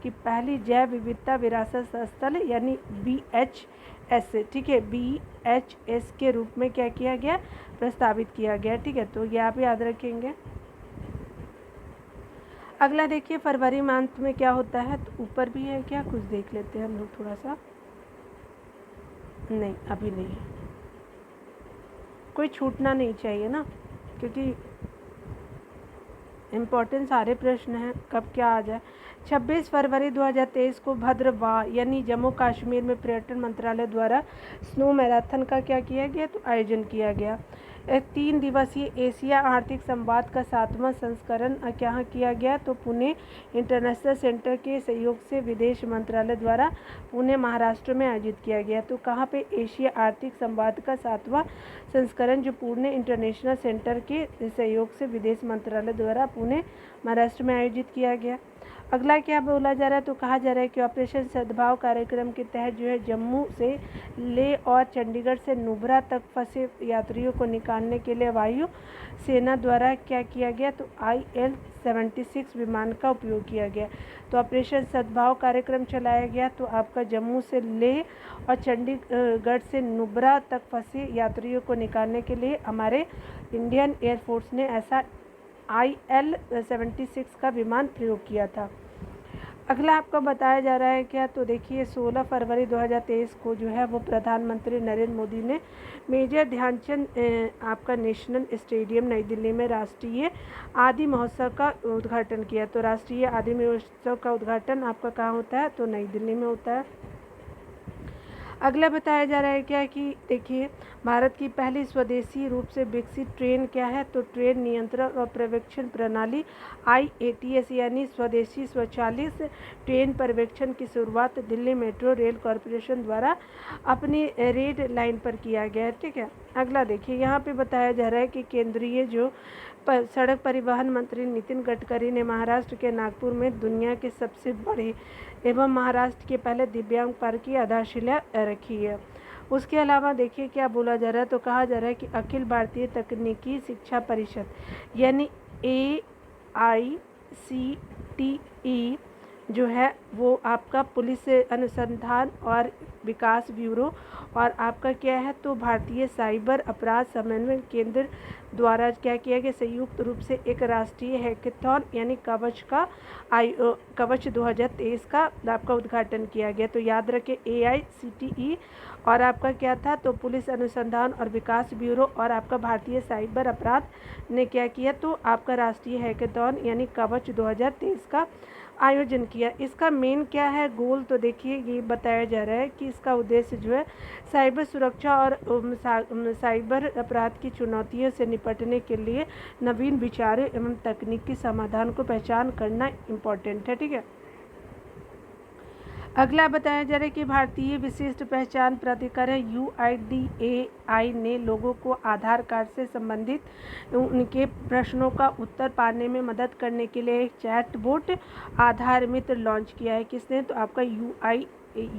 की पहली जैव विविधता विरासत स्थल यानी BHS, ठीक है, BHS के रूप में क्या किया गया, प्रस्तावित किया गया, ठीक है, तो ये आप याद रखेंगे। अगला देखिए फरवरी मंथ में क्या होता है, तो ऊपर भी है क्या, कुछ देख लेते हैं हम लोग थोड़ा सा, नहीं अभी नहीं है, कोई छूटना नहीं चाहिए ना, क्योंकि इम्पोर्टेंट सारे प्रश्न हैं, कब क्या आ जाए। 26 फरवरी 2023 को भद्रवाह यानी जम्मू कश्मीर में पर्यटन मंत्रालय द्वारा स्नो मैराथन का क्या किया गया, तो आयोजन किया गया। 3 दिवसीय एशिया आर्थिक संवाद का 7वां संस्करण क्या किया गया, तो पुणे इंटरनेशनल सेंटर के सहयोग से विदेश मंत्रालय द्वारा पुणे महाराष्ट्र में आयोजित किया गया। तो कहाँ पे, एशिया आर्थिक संवाद का 7वां संस्करण जो पुणे इंटरनेशनल सेंटर के सहयोग से विदेश मंत्रालय द्वारा पुणे महाराष्ट्र में आयोजित किया गया। अगला क्या बोला जा रहा है, तो कहा जा रहा है कि ऑपरेशन सद्भाव कार्यक्रम के तहत जो है जम्मू से लेह और चंडीगढ़ से नुब्रा तक फंसे यात्रियों को निकालने के लिए वायु सेना द्वारा क्या किया गया, तो IL-76 विमान का उपयोग किया गया। तो ऑपरेशन सद्भाव कार्यक्रम चलाया गया, तो आपका जम्मू से लेह और चंडीगढ़ से नुब्रा तक फंसे यात्रियों को निकालने के लिए हमारे इंडियन एयरफोर्स ने ऐसा IL-76 का विमान प्रयोग किया था। अगला आपको बताया जा रहा है क्या, तो देखिए 16 फरवरी 2023 को जो है वो प्रधानमंत्री नरेंद्र मोदी ने मेजर ध्यानचंद आपका नेशनल स्टेडियम नई दिल्ली में राष्ट्रीय आदि महोत्सव का उद्घाटन किया। तो राष्ट्रीय आदि महोत्सव का उद्घाटन आपका कहाँ होता है, तो नई दिल्ली में होता है। अगला बताया जा रहा है क्या कि देखिए भारत की पहली स्वदेशी रूप से विकसित ट्रेन क्या है, तो ट्रेन नियंत्रण और पर्यवेक्षण प्रणाली IATS यानी स्वदेशी स्वचालित ट्रेन पर्यवेक्षण की शुरुआत दिल्ली मेट्रो रेल कॉरपोरेशन द्वारा अपनी रेड लाइन पर किया गया है, ठीक है। अगला देखिए यहाँ पे बताया जा रहा है कि केंद्रीय जो सड़क परिवहन मंत्री नितिन गडकरी ने महाराष्ट्र के नागपुर में दुनिया के सबसे बड़े एवं महाराष्ट्र के पहले दिव्यांग पार्क की आधारशिला रखी है। उसके अलावा देखिए क्या बोला जा रहा है, तो कहा जा रहा है कि अखिल भारतीय तकनीकी शिक्षा परिषद यानी AICTE जो है वो आपका पुलिस अनुसंधान और विकास ब्यूरो और आपका क्या है, तो भारतीय साइबर अपराध समन्वय केंद्र द्वारा क्या किया गया, संयुक्त रूप से एक राष्ट्रीय हैकेथॉन यानी कवच 2023 का आपका उद्घाटन किया गया। तो याद रखें AICTE और आपका क्या था, तो पुलिस अनुसंधान और विकास ब्यूरो और आपका भारतीय साइबर अपराध ने क्या किया, तो आपका राष्ट्रीय हैकेथॉन यानी कवच 2023 का आयोजन किया। इसका मेन क्या है गोल, तो देखिए ये बताया जा रहा है कि इसका उद्देश्य जो है साइबर सुरक्षा और साइबर अपराध की चुनौतियों से निपटने के लिए नवीन विचारों एवं तकनीकी समाधान को पहचान करना इम्पोर्टेंट है, ठीक है। अगला बताया जा रहा है कि भारतीय विशिष्ट पहचान प्राधिकरण UIDAI ने लोगों को आधार कार्ड से संबंधित उनके प्रश्नों का उत्तर पाने में मदद करने के लिए एक चैटबॉट आधार मित्र लॉन्च किया है। किसने, तो आपका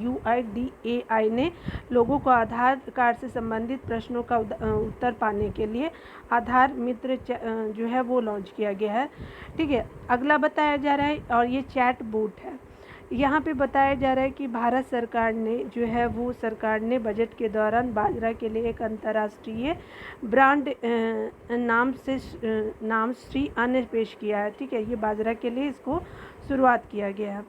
UIDAI ने लोगों को आधार कार्ड से संबंधित प्रश्नों का उत्तर पाने के लिए आधार मित्र जो है वो लॉन्च किया गया है, ठीक है। अगला बताया जा रहा है और ये चैटबॉट है। यहाँ पे बताया जा रहा है कि भारत सरकार ने जो है वो सरकार ने बजट के दौरान बाजरा के लिए एक अंतर्राष्ट्रीय ब्रांड नाम श्री अन्न पेश किया है, ठीक है। ये बाजरा के लिए इसको शुरुआत किया गया है।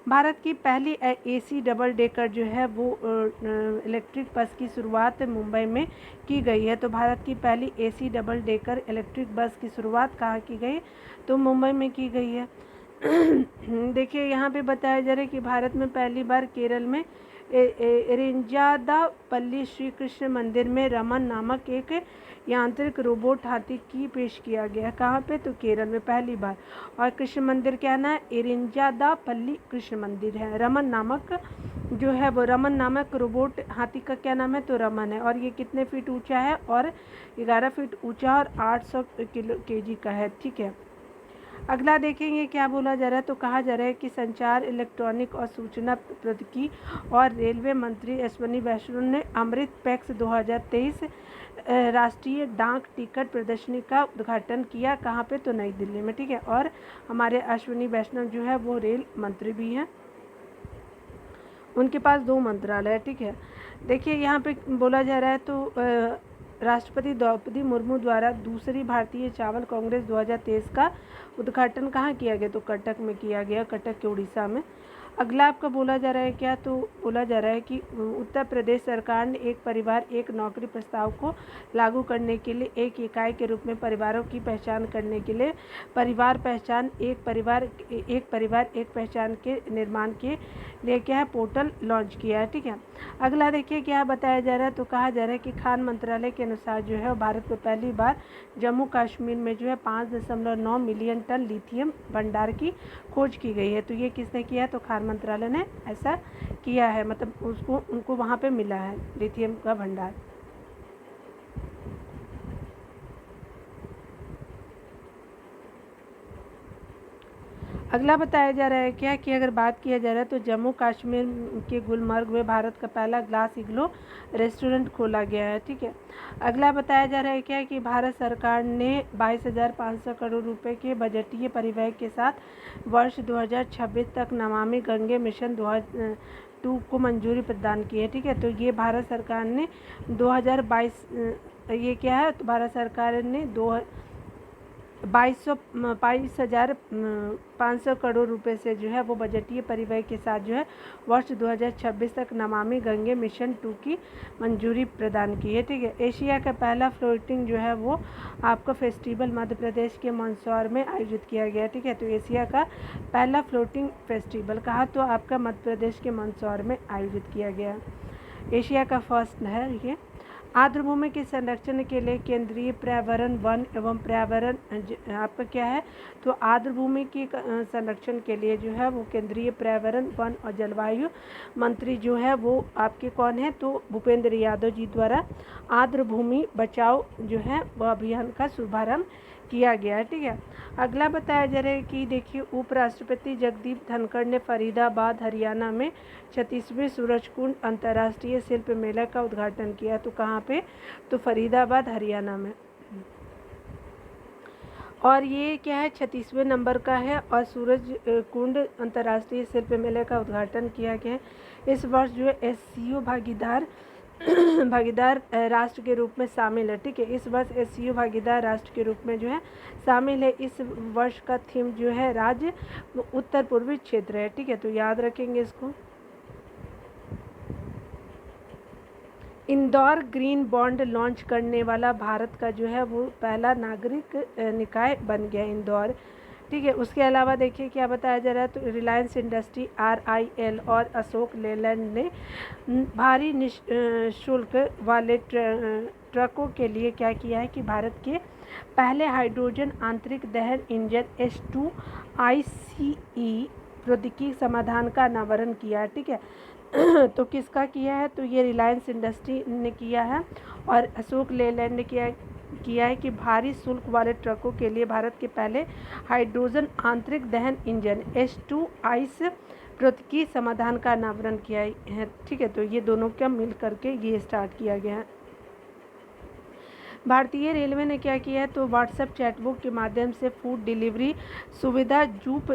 भारत की पहली AC डबल डेकर जो है वो इलेक्ट्रिक बस की शुरुआत मुंबई में की गई है। तो भारत की पहली AC double decker electric bus की शुरुआत कहाँ की गई, तो मुंबई में की गई है। देखिए यहाँ पे बताया जा रहा है कि भारत में पहली बार केरल में इरिंजादापल्ली श्री कृष्ण मंदिर में रमन नामक एक यांत्रिक रोबोट हाथी की पेश किया गया। कहाँ पे? तो केरल में पहली बार। और कृष्ण मंदिर क्या ना है? इरिंजादापल्ली कृष्ण मंदिर है। रमन नामक जो है वो रमन नामक रोबोट हाथी का क्या नाम है? तो रमन है। और ये कितने फीट ऊंचा है? और 11 फीट ऊंचा और 800 केजी का है। ठीक है, अगला देखेंगे क्या बोला जा रहा है। तो कहा जा रहा है कि संचार, इलेक्ट्रॉनिक और सूचना प्रौद्योगिकी और रेलवे मंत्री अश्विनी वैष्णव ने अमृत पैक्स 2023 राष्ट्रीय डाक टिकट प्रदर्शनी का उद्घाटन किया। कहाँ पे? तो नई दिल्ली में। ठीक है, और हमारे अश्विनी वैष्णव जो है वो रेल मंत्री भी हैं, उनके पास 2 मंत्रालय है। ठीक है, देखिए यहाँ पे बोला जा रहा है तो राष्ट्रपति द्रौपदी मुर्मू द्वारा दूसरी भारतीय चावल कांग्रेस 2023 का उद्घाटन कहाँ किया गया? तो कटक में किया गया, कटक के उड़ीसा में। अगला आपका बोला जा रहा है क्या? तो बोला जा रहा है कि उत्तर प्रदेश सरकार ने एक परिवार एक नौकरी प्रस्ताव को लागू करने के लिए एक इकाई के रूप में परिवारों की पहचान करने के लिए परिवार पहचान एक परिवार एक पहचान के निर्माण के लिए क्या है? पोर्टल लॉन्च किया है। ठीक है, अगला देखिए क्या बताया जा रहा है। तो कहा जा रहा है कि खान मंत्रालय के अनुसार जो है भारत में पहली बार जम्मू कश्मीर में जो है 5.9 मिलियन टन लिथियम भंडार की खोज की गई है। तो ये किसने किया है? तो खान मंत्रालय ने ऐसा किया है, मतलब उनको वहाँ पे मिला है लिथियम का भंडार। अगला बताया जा रहा है क्या कि अगर बात किया जा रहा है तो जम्मू कश्मीर के गुलमर्ग में भारत का पहला ग्लास इग्लो रेस्टोरेंट खोला गया है। ठीक है, अगला बताया जा रहा है क्या कि भारत सरकार ने 22,500 करोड़ रुपए के बजटीय परिव्यय के साथ वर्ष 2026 तक नमामि गंगे मिशन 2 को मंजूरी प्रदान की है। ठीक है, तो ये भारत सरकार ने 2022 ये क्या है? तो भारत सरकार ने 22,500 करोड़ रुपए से जो है वो बजटीय परिव्यय के साथ जो है वर्ष 2026 तक नमामि गंगे मिशन 2 की मंजूरी प्रदान की है। ठीक है, एशिया का पहला फ्लोटिंग जो है वो आपका फेस्टिवल मध्य प्रदेश के मंदसौर में आयोजित किया गया। ठीक है, तो एशिया का पहला फ्लोटिंग फेस्टिवल कहा? तो आपका मध्य प्रदेश के मंदसौर में आयोजित किया गया, एशिया का फर्स्ट है ये। आर्द्रभूमि के संरक्षण के लिए केंद्रीय पर्यावरण वन एवं पर्यावरण आपका क्या है? तो आर्द्रभूमि के संरक्षण के लिए जो है वो केंद्रीय पर्यावरण वन और जलवायु मंत्री जो है वो आपके कौन है? तो भूपेंद्र यादव जी द्वारा आर्द्रभूमि बचाओ जो है वह अभियान का शुभारंभ किया गया है। ठीक है, अगला बताया जा रहा है कि देखिए उपराष्ट्रपति जगदीप धनखड़ ने फरीदाबाद हरियाणा में 36वें सूरजकुंड अंतर्राष्ट्रीय शिल्प मेला का उद्घाटन किया। तो कहाँ पे? तो फरीदाबाद हरियाणा में। और ये क्या है? 36वें नंबर का है और सूरजकुंड अंतर्राष्ट्रीय शिल्प मेले का उद्घाटन किया गया है। इस वर्ष जो है SCO भागीदार राष्ट्र के रूप में शामिल है। ठीक है, इस वर्ष SCO भागीदार राष्ट्र के रूप में जो है शामिल है। इस वर्ष का थीम जो है राज्य उत्तर पूर्वी क्षेत्र है। ठीक है, तो याद रखेंगे इसको। इंदौर ग्रीन बॉन्ड लॉन्च करने वाला भारत का जो है वो पहला नागरिक निकाय बन गया इंदौर। ठीक है, उसके अलावा देखिए क्या बताया जा रहा है। तो रिलायंस इंडस्ट्री RIL और अशोक लेलैंड ने भारी निःशुल्क वाले ट्रकों के लिए क्या किया है कि भारत के पहले हाइड्रोजन आंतरिक दहन इंजन H2 ICE प्रौद्योगिकी समाधान का अनावरण किया है। ठीक है, तो किसका किया है? तो ये रिलायंस इंडस्ट्री ने किया है और अशोक लेलैंड ने किया है कि भारी शुल्क वाले ट्रकों के लिए भारत के पहले हाइड्रोजन आंतरिक दहन इंजन H2 ICE प्रौद्योगिकी समाधान का अनावरण किया है। ठीक है, तो ये दोनों का मिल करके ये स्टार्ट किया गया है। भारतीय रेलवे ने क्या किया है? तो व्हाट्सएप चैटबुक के माध्यम से फूड डिलीवरी सुविधा जूप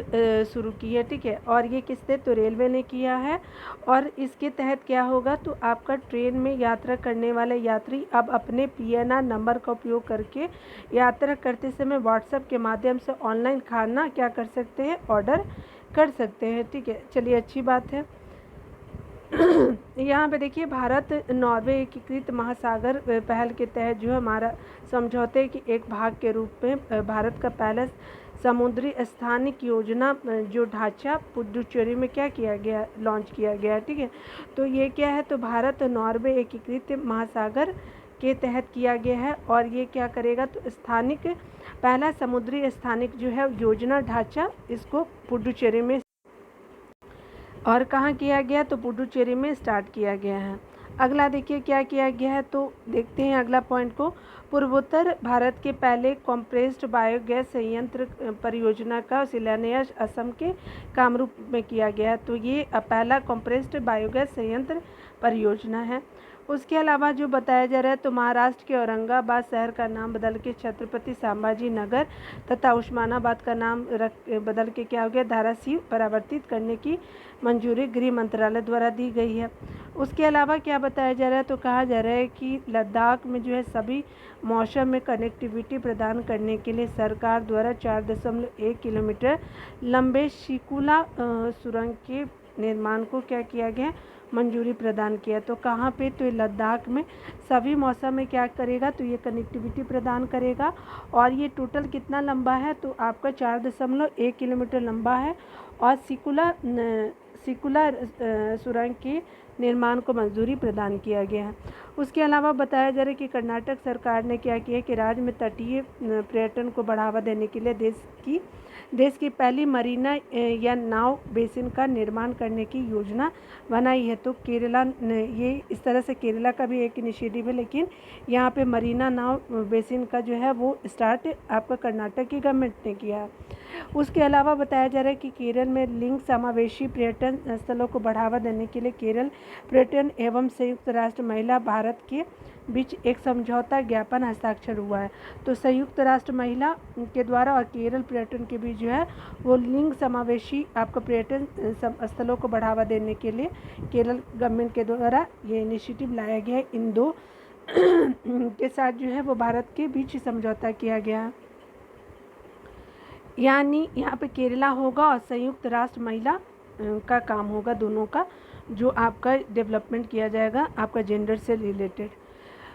शुरू की है। ठीक है, और ये किसने? तो रेलवे ने किया है। और इसके तहत क्या होगा? तो आपका ट्रेन में यात्रा करने वाले यात्री अब अपने PNR नंबर का उपयोग करके यात्रा करते समय व्हाट्सएप के माध्यम से ऑनलाइन खाना क्या कर सकते हैं? ऑर्डर कर सकते हैं। ठीक है, चलिए अच्छी बात है। यहाँ पे देखिए भारत नॉर्वे एकीकृत महासागर पहल के तहत जो है हमारा समझौते के एक भाग के रूप में भारत का पहला समुद्री स्थानिक योजना जो ढांचा पुडुचेरी में क्या किया गया, लॉन्च किया गया। ठीक है, तो ये क्या है, तो भारत नॉर्वे एकीकृत महासागर के तहत किया गया है। और ये क्या करेगा, तो स्थानिक पहला समुद्री स्थानिक जो है योजना ढांचा, इसको पुडुचेरी में और कहाँ किया गया, तो पुडुचेरी में स्टार्ट किया गया है। अगला देखिए क्या किया गया है, तो देखते हैं अगला पॉइंट को। पूर्वोत्तर भारत के पहले कॉम्प्रेस्ड बायोगैस संयंत्र परियोजना का शिलान्यास असम के कामरूप में किया गया। तो ये पहला कॉम्प्रेस्ड बायोगैस संयंत्र परियोजना है। उसके अलावा जो बताया जा रहा है, तो महाराष्ट्र के औरंगाबाद शहर का नाम बदल के छत्रपति संभाजी नगर तथा उस्मानाबाद का नाम बदल के क्या हो गया, धाराशिव परिवर्तित करने की मंजूरी गृह मंत्रालय द्वारा दी गई है। उसके अलावा क्या बताया जा रहा है, तो कहा जा रहा है कि लद्दाख में जो है सभी मौसम में कनेक्टिविटी प्रदान करने के लिए सरकार द्वारा 4.1 किलोमीटर लंबे शिकुला सुरंग के निर्माण को क्या किया गया, मंजूरी प्रदान किया। तो कहाँ पे, तो लद्दाख में सभी मौसम में क्या करेगा, तो ये कनेक्टिविटी प्रदान करेगा। और ये टोटल कितना लंबा है, तो आपका 4.1 किलोमीटर लंबा है। और सिकुला सुरंग के निर्माण को मंजूरी प्रदान किया गया है। उसके अलावा बताया जा रहा है कि कर्नाटक सरकार ने क्या किया कि राज्य में तटीय पर्यटन को बढ़ावा देने के लिए देश की पहली मरीना या नाव बेसिन का निर्माण करने की योजना बनाई है। तो केरला ने ये इस तरह से केरला का भी एक इनिशिएटिव है, लेकिन यहाँ पे मरीना नाव बेसिन का जो है वो स्टार्ट आपका कर्नाटक की गवर्नमेंट ने किया है। उसके अलावा बताया जा रहा है कि केरल में लिंग समावेशी पर्यटन स्थलों को बढ़ावा देने के लिए केरल पर्यटन एवं संयुक्त राष्ट्र महिला भारत के बीच एक समझौता ज्ञापन हस्ताक्षर हुआ है। तो संयुक्त राष्ट्र महिला के द्वारा और केरल पर्यटन के बीच जो है वो लिंग समावेशी आपका पर्यटन स्थलों को बढ़ावा देने के लिए केरल गवर्नमेंट के द्वारा ये इनिशिएटिव लाया गया है। इन दो के साथ जो है वो भारत के बीच समझौता किया गया है। यानी यहाँ पे केरला होगा और संयुक्त राष्ट्र महिला का काम होगा, दोनों का जो आपका डेवलपमेंट किया जाएगा आपका जेंडर से रिलेटेड।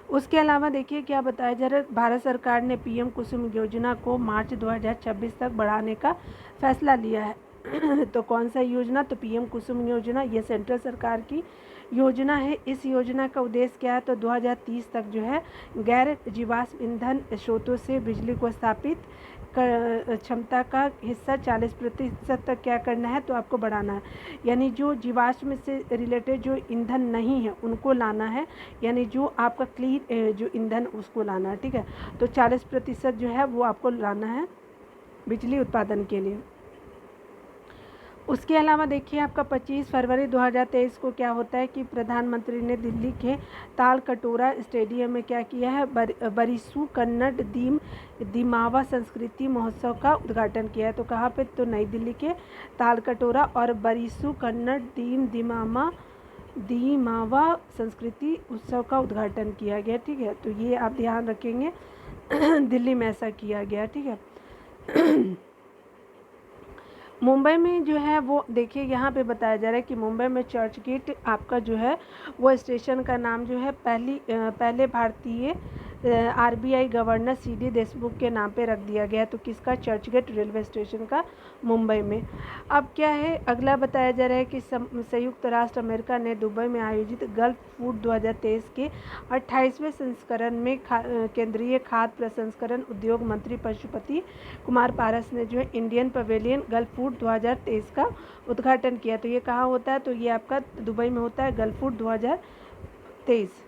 उसके अलावा देखिए क्या बताया जा रहा है, भारत सरकार ने पीएम कुसुम योजना को मार्च 2026 तक बढ़ाने का फैसला लिया है। तो कौन सा योजना, तो पीएम कुसुम योजना, ये सेंट्रल सरकार की योजना है। इस योजना का उद्देश्य क्या है, तो 2030 तक जो है गैर जीवाश्म ईंधन स्रोतों से बिजली को स्थापित क्षमता का हिस्सा 40% तक क्या करना है, तो आपको बढ़ाना है। यानी जो जीवाश्म से रिलेटेड जो ईंधन नहीं है उनको लाना है, यानी जो आपका क्लीन जो ईंधन उसको लाना है। ठीक है, तो 40% जो है वो आपको लाना है बिजली उत्पादन के लिए। उसके अलावा देखिए आपका 25 फरवरी 2023 को क्या होता है कि प्रधानमंत्री ने दिल्ली के तालकटोरा स्टेडियम में क्या किया है, बरिसू कन्नड़ दिमावा संस्कृति महोत्सव का उद्घाटन किया है। तो कहाँ पे, तो नई दिल्ली के तालकटोरा और बरिसू कन्नड़ दिमावा संस्कृति उत्सव का उद्घाटन किया गया। ठीक है, तो ये आप ध्यान रखेंगे दिल्ली में ऐसा किया गया। ठीक है, मुंबई में जो है वो देखिए यहाँ पे बताया जा रहा है कि मुंबई में चर्च गेट आपका जो है वो स्टेशन का नाम जो है पहले भारतीय आरबीआई गवर्नर सीडी देशमुख के नाम पे रख दिया गया है। तो किसका, चर्च गेट रेलवे स्टेशन का मुंबई में। अब क्या है, अगला बताया जा रहा है कि संयुक्त राष्ट्र अमेरिका ने दुबई में आयोजित गल्फ फूड 2023 के 28वें संस्करण में केंद्रीय खाद्य प्रसंस्करण उद्योग मंत्री पशुपति कुमार पारस ने जो है इंडियन पवेलियन गल्फ फूड 2023 का उद्घाटन किया। तो ये कहाँ होता है, तो ये आपका दुबई में होता है गल्फ फूड 2023।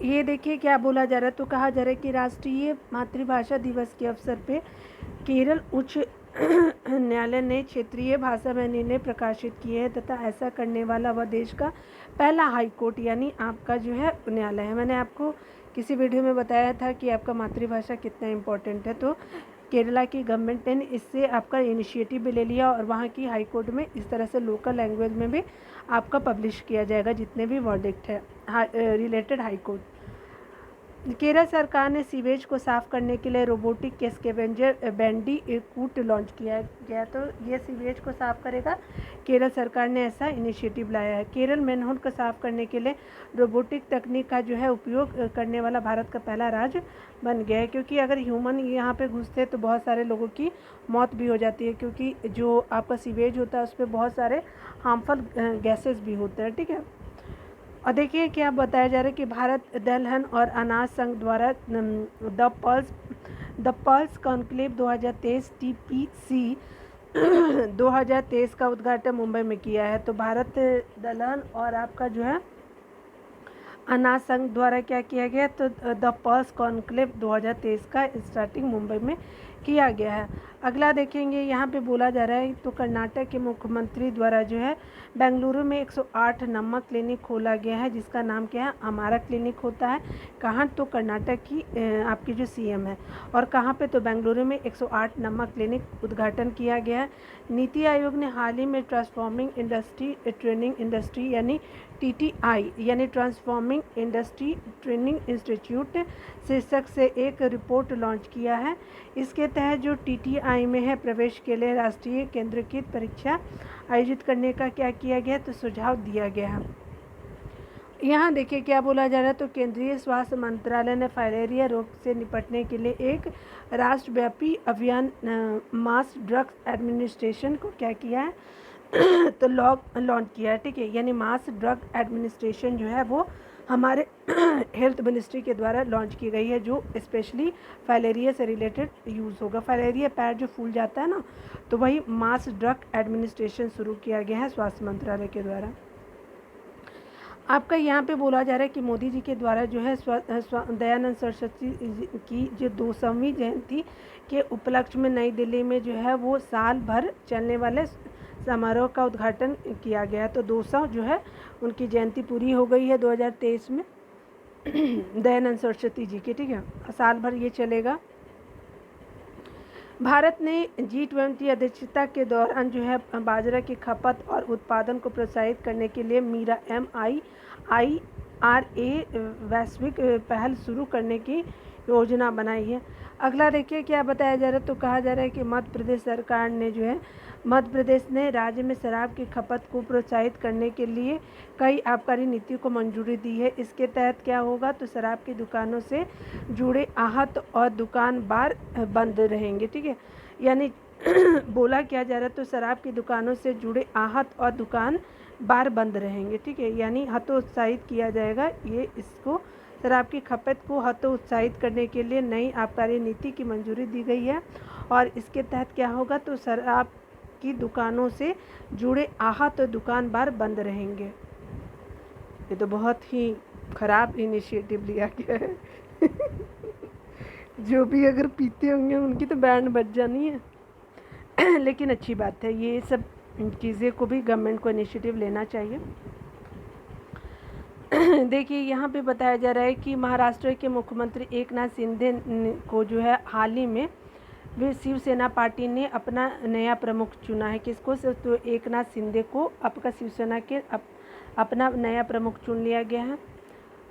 ये देखिए क्या बोला जा रहा है, तो कहा जा रहा है कि राष्ट्रीय मातृभाषा दिवस के अवसर पे केरल उच्च न्यायालय ने क्षेत्रीय भाषा में निर्णय प्रकाशित किए हैं तथा ऐसा करने वाला वह देश का पहला हाई कोर्ट यानी आपका जो है न्यायालय है। मैंने आपको किसी वीडियो में बताया था कि आपका मातृभाषा कितना इम्पोर्टेंट है। तो केरला की गवर्नमेंट ने इससे आपका इनिशिएटिव भी ले लिया और वहाँ की हाई कोर्ट में इस तरह से लोकल लैंग्वेज में भी आपका पब्लिश किया जाएगा जितने भी वर्डिक्ट है रिलेटेड हाई कोर्ट। केरल सरकार ने सीवेज को साफ करने के लिए रोबोटिक स्कैवेंजर बैंडीकूट लॉन्च किया गया। तो ये सीवेज को साफ करेगा, केरल सरकार ने ऐसा इनिशिएटिव लाया है। केरल मैनहोल को साफ करने के लिए रोबोटिक तकनीक का जो है उपयोग करने वाला भारत का पहला राज्य बन गया है, क्योंकि अगर ह्यूमन यहाँ पे घुसते तो बहुत सारे लोगों की मौत भी हो जाती है, क्योंकि जो आपका सीवेज होता है उस पर बहुत सारे हार्मफुल गैसेस भी होते हैं। ठीक है, और देखिए क्या बताया जा रहा है कि भारत दलहन और अनाज संघ द्वारा द पल्स कॉन्क्लेव 2023 TPC 2023 का उद्घाटन मुंबई में किया है। तो भारत दलहन और आपका जो है अनाज संघ द्वारा क्या किया गया, तो द पल्स कॉन्क्लेव 2023 का स्टार्टिंग मुंबई में किया गया है। अगला देखेंगे, यहाँ पे बोला जा रहा है तो कर्नाटक के मुख्यमंत्री द्वारा जो है बेंगलुरु में 108 नमक क्लिनिक खोला गया है, जिसका नाम क्या है, हमारा क्लिनिक होता है। कहाँ, तो कर्नाटक की आपकी जो CM है, और कहाँ पे, तो बेंगलुरु में 108 नमक क्लिनिक उद्घाटन किया गया है। नीति आयोग ने हाल ही में ट्रांसफॉर्मिंग इंडस्ट्री ट्रेनिंग इंडस्ट्री यानी TTI यानी ट्रांसफॉर्मिंग इंडस्ट्री ट्रेनिंग इंस्टीट्यूट शीर्षक से एक रिपोर्ट लॉन्च किया है। इसके तहत जो TTI में है प्रवेश के लिए राष्ट्रीय केंद्रीकृत परीक्षा आयोजित करने का क्या किया गया, तो सुझाव दिया गया है। यहाँ देखिए क्या बोला जा रहा है, तो केंद्रीय स्वास्थ्य मंत्रालय ने फाइलेरिया रोग से निपटने के लिए एक राष्ट्रव्यापी अभियान मास ड्रग्स एडमिनिस्ट्रेशन को क्या किया है, तो लॉन्च किया है। ठीक है, यानी मास ड्रग एडमिनिस्ट्रेशन जो है वो हमारे हेल्थ मिनिस्ट्री के द्वारा लॉन्च की गई है, जो स्पेशली फाइलेरिया से रिलेटेड यूज़ होगा। फाइलेरिया पैर जो फूल जाता है ना, तो वही मास ड्रग एडमिनिस्ट्रेशन शुरू किया गया है स्वास्थ्य मंत्रालय के द्वारा। आपका यहाँ पे बोला जा रहा है कि मोदी जी के द्वारा जो है दयानंद सरस्वती की जो 200वीं जयंती के उपलक्ष्य में नई दिल्ली में जो है वो साल भर चलने वाले समारोह का उद्घाटन किया गया। तो 200 जो है उनकी जयंती पूरी हो गई है 2023 में दयानंद सरस्वती जी की। ठीक है, साल भर ये चलेगा। भारत ने G20 अध्यक्षता के दौरान जो है बाजरा की खपत और उत्पादन को प्रोत्साहित करने के लिए मीरा MIIRA वैश्विक पहल शुरू करने की योजना बनाई है। अगला देखिए क्या बताया जा रहा है, तो कहा जा रहा है कि मध्य प्रदेश सरकार ने जो है मध्य प्रदेश ने राज्य में शराब की खपत को प्रोत्साहित करने के लिए कई आबकारी नीतियों को मंजूरी दी है। इसके तहत क्या होगा, तो शराब की दुकानों से जुड़े आहत और दुकान बार बंद रहेंगे। ठीक है, यानी बोला क्या जा रहा है, तो शराब की दुकानों से जुड़े आहत और दुकान बार बंद रहेंगे। ठीक है, यानी हतोत्साहित किया जाएगा। ये इसको शराब की खपत को हतोत्साहित करने के लिए नई आबकारी नीति की मंजूरी दी गई है, और इसके तहत क्या होगा, तो शराब की दुकानों से जुड़े आहत और दुकान बार बंद रहेंगे। ये तो बहुत ही ख़राब इनिशिएटिव लिया गया है जो भी अगर पीते होंगे उनकी तो बैंड बज जानी है लेकिन अच्छी बात है, ये सब चीज़ें को भी गवर्नमेंट को इनिशिएटिव लेना चाहिए। देखिए यहाँ पे बताया जा रहा है कि महाराष्ट्र के मुख्यमंत्री एकनाथ शिंदे को जो है हाल ही में वे शिवसेना पार्टी ने अपना नया प्रमुख चुना है। किसको, तो एकनाथ शिंदे को आपका शिवसेना के अपना नया प्रमुख चुन लिया गया है।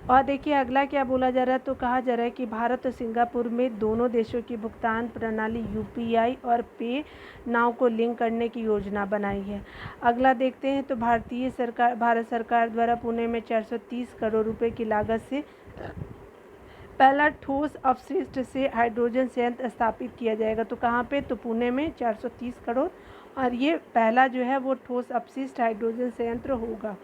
और देखिए अगला क्या बोला जा रहा है, तो कहा जा रहा है कि भारत और सिंगापुर में दोनों देशों की भुगतान प्रणाली UPI और पे नाउ को लिंक करने की योजना बनाई है। अगला देखते हैं, तो भारत सरकार द्वारा पुणे में 430 करोड़ रुपए की लागत से पहला ठोस अपशिष्ट से हाइड्रोजन संयंत्र स्थापित किया जाएगा। तो कहाँ पे, तो पुणे में 430 करोड़, और ये पहला जो है वो ठोस अपशिष्ट हाइड्रोजन संयंत्र होगा।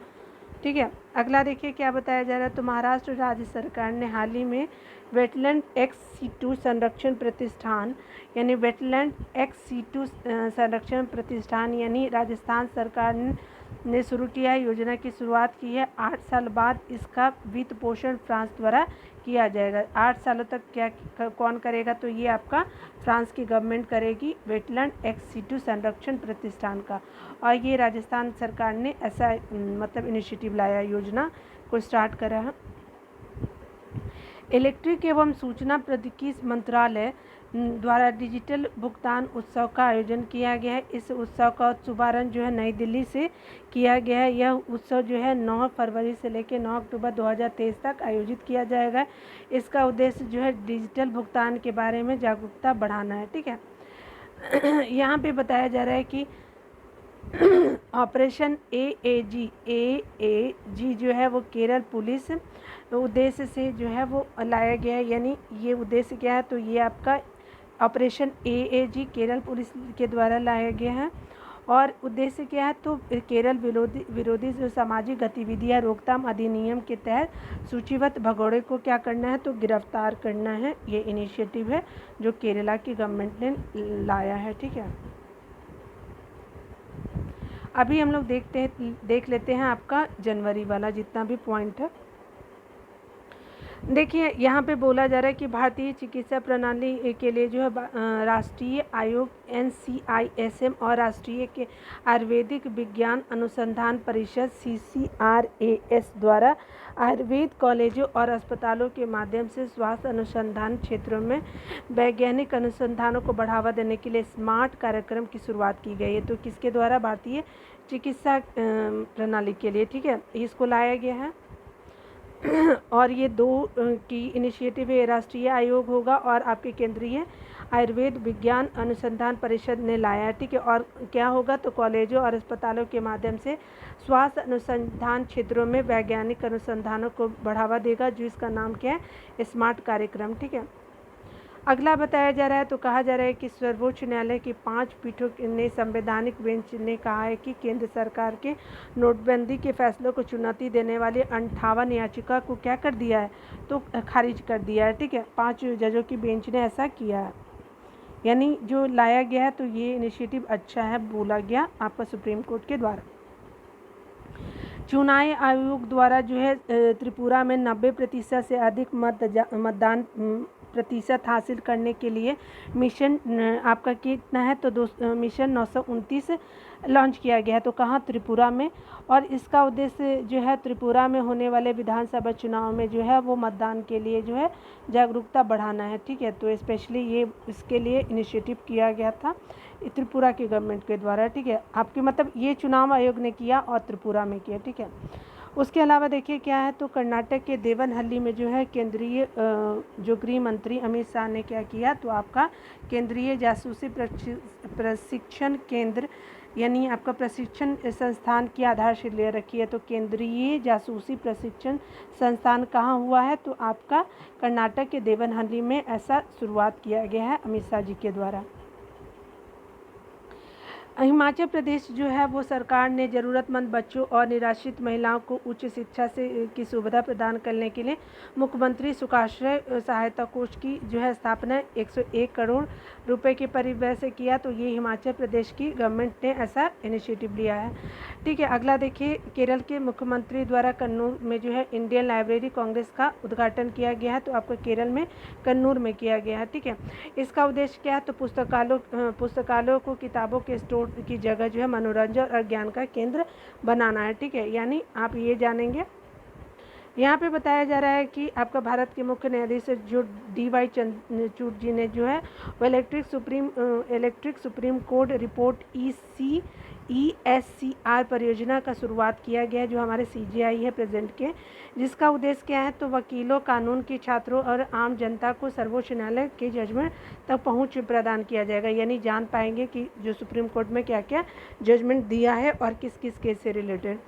ठीक है, अगला देखिए क्या बताया जा रहा है, तो महाराष्ट्र राज्य सरकार ने हाल ही में वेटलैंड ex-situ संरक्षण प्रतिष्ठान यानी वेटलैंड ex-situ संरक्षण प्रतिष्ठान यानी राजस्थान सरकार ने शुरू किया है। योजना की शुरुआत की है। 8 साल बाद इसका वित्त पोषण फ्रांस द्वारा किया जाएगा। 8 सालों तक क्या कौन करेगा, तो ये आपका फ्रांस की गवर्नमेंट करेगी वेटलैंड ex-situ संरक्षण प्रतिष्ठान का, और ये राजस्थान सरकार ने ऐसा मतलब इनिशिएटिव लाया, योजना को स्टार्ट करा है। इलेक्ट्रिक एवं सूचना प्रौद्योगिकी मंत्रालय द्वारा डिजिटल भुगतान उत्सव का आयोजन किया गया है। इस उत्सव का शुभारंभ जो है नई दिल्ली से किया गया है। यह उत्सव जो है 9 फरवरी से लेकर 9 अक्टूबर 2023 तक आयोजित किया जाएगा। इसका उद्देश्य जो है डिजिटल भुगतान के बारे में जागरूकता बढ़ाना है। ठीक है, यहाँ पे बताया जा रहा है कि ऑपरेशन AAG जो है वो केरल पुलिस उद्देश्य से जो है वो लाया गया है। यानी ये उद्देश्य क्या है, तो ये आपका ऑपरेशन AAG केरल पुलिस के द्वारा लाया गया है। और उद्देश्य क्या है, तो केरल विरोधी जो सामाजिक गतिविधियां रोकथाम अधिनियम के तहत सूचीबद्ध भगोड़े को क्या करना है, तो गिरफ्तार करना है। ये इनिशिएटिव है जो केरला की गवर्नमेंट ने लाया है। ठीक है, अभी हम लोग देख लेते हैं आपका जनवरी वाला जितना भी पॉइंट है। देखिए यहाँ पे बोला जा रहा है कि भारतीय चिकित्सा प्रणाली के लिए जो है राष्ट्रीय आयोग NCISM और राष्ट्रीय के आयुर्वेदिक विज्ञान अनुसंधान परिषद CCRAS द्वारा आयुर्वेद कॉलेजों और अस्पतालों के माध्यम से स्वास्थ्य अनुसंधान क्षेत्रों में वैज्ञानिक अनुसंधानों को बढ़ावा देने के लिए स्मार्ट कार्यक्रम की शुरुआत की गई है। तो किसके द्वारा, भारतीय चिकित्सा प्रणाली के लिए। ठीक है, इसको लाया गया है। और ये 2 की इनिशिएटिव है, राष्ट्रीय आयोग होगा और आपके केंद्रीय आयुर्वेद विज्ञान अनुसंधान परिषद ने लाया। ठीक है, और क्या होगा, तो कॉलेजों और अस्पतालों के माध्यम से स्वास्थ्य अनुसंधान क्षेत्रों में वैज्ञानिक अनुसंधानों को बढ़ावा देगा, जो इसका नाम क्या है, स्मार्ट कार्यक्रम। ठीक है, अगला बताया जा रहा है, तो कहा जा रहा है कि सर्वोच्च न्यायालय की 5 पीठों ने संवैधानिक बेंच ने कहा है कि केंद्र सरकार के नोटबंदी के फैसलों को चुनौती देने वाली 58 याचिका को क्या कर दिया है, तो खारिज कर दिया है। ठीक है, 5 जजों की बेंच ने ऐसा किया है। यानी जो लाया गया है, तो ये इनिशिएटिव अच्छा है बोला गया आपका सुप्रीम कोर्ट के द्वारा। चुनाव आयोग द्वारा जो है त्रिपुरा में 90% से अधिक मतदान प्रतिशत हासिल करने के लिए मिशन आपका कितना है, तो मिशन 929 लॉन्च किया गया है। तो कहाँ, त्रिपुरा में। और इसका उद्देश्य जो है त्रिपुरा में होने वाले विधानसभा चुनाव में जो है वो मतदान के लिए जो है जागरूकता बढ़ाना है। ठीक है, तो स्पेशली ये इसके लिए इनिशिएटिव किया गया था त्रिपुरा की गवर्नमेंट के द्वारा। ठीक है, आपके मतलब ये चुनाव आयोग ने किया और त्रिपुरा में किया। ठीक है, उसके अलावा देखिए क्या है, तो कर्नाटक के देवनहल्ली में जो है केंद्रीय जो गृह मंत्री अमित शाह ने क्या किया, तो आपका केंद्रीय जासूसी प्रशिक्षण केंद्र यानी आपका प्रशिक्षण संस्थान की आधारशिला रखी है। तो केंद्रीय जासूसी प्रशिक्षण संस्थान कहाँ हुआ है, तो आपका कर्नाटक के देवनहल्ली में ऐसा शुरुआत किया गया है अमित शाह जी के द्वारा। हिमाचल प्रदेश जो है वो सरकार ने ज़रूरतमंद बच्चों और निराश्रित महिलाओं को उच्च शिक्षा की सुविधा प्रदान करने के लिए मुख्यमंत्री सुखाश्रय सहायता कोष की जो है स्थापना 101 करोड़ रुपए के परिव्यय से किया। तो ये हिमाचल प्रदेश की गवर्नमेंट ने ऐसा इनिशिएटिव लिया है। ठीक है, अगला देखिए, केरल के मुख्यमंत्री द्वारा कन्नूर में जो है इंडियन लाइब्रेरी कांग्रेस का उद्घाटन किया गया है। तो आपको केरल में कन्नूर में किया गया है। ठीक है, इसका उद्देश्य क्या है, तो पुस्तकालयों को किताबों के स्टोर की जगह जो है मनोरंजन और ज्ञान का केंद्र बनाना है। ठीक है, यानी आप ये जानेंगे। यहाँ पे बताया जा रहा है कि आपका भारत के मुख्य न्यायाधीश जो DY चंद्रचूड़ जी ने जो है वो electric supreme court report ESCR परियोजना का शुरुआत किया गया है, जो हमारे CJI है प्रेजेंट के, जिसका उद्देश्य क्या है, तो वकीलों, कानून के छात्रों और आम जनता को सर्वोच्च न्यायालय के जजमेंट तक पहुंच प्रदान किया जाएगा। यानी जान पाएंगे कि जो सुप्रीम कोर्ट में क्या क्या जजमेंट दिया है और किस किस केस से रिलेटेड।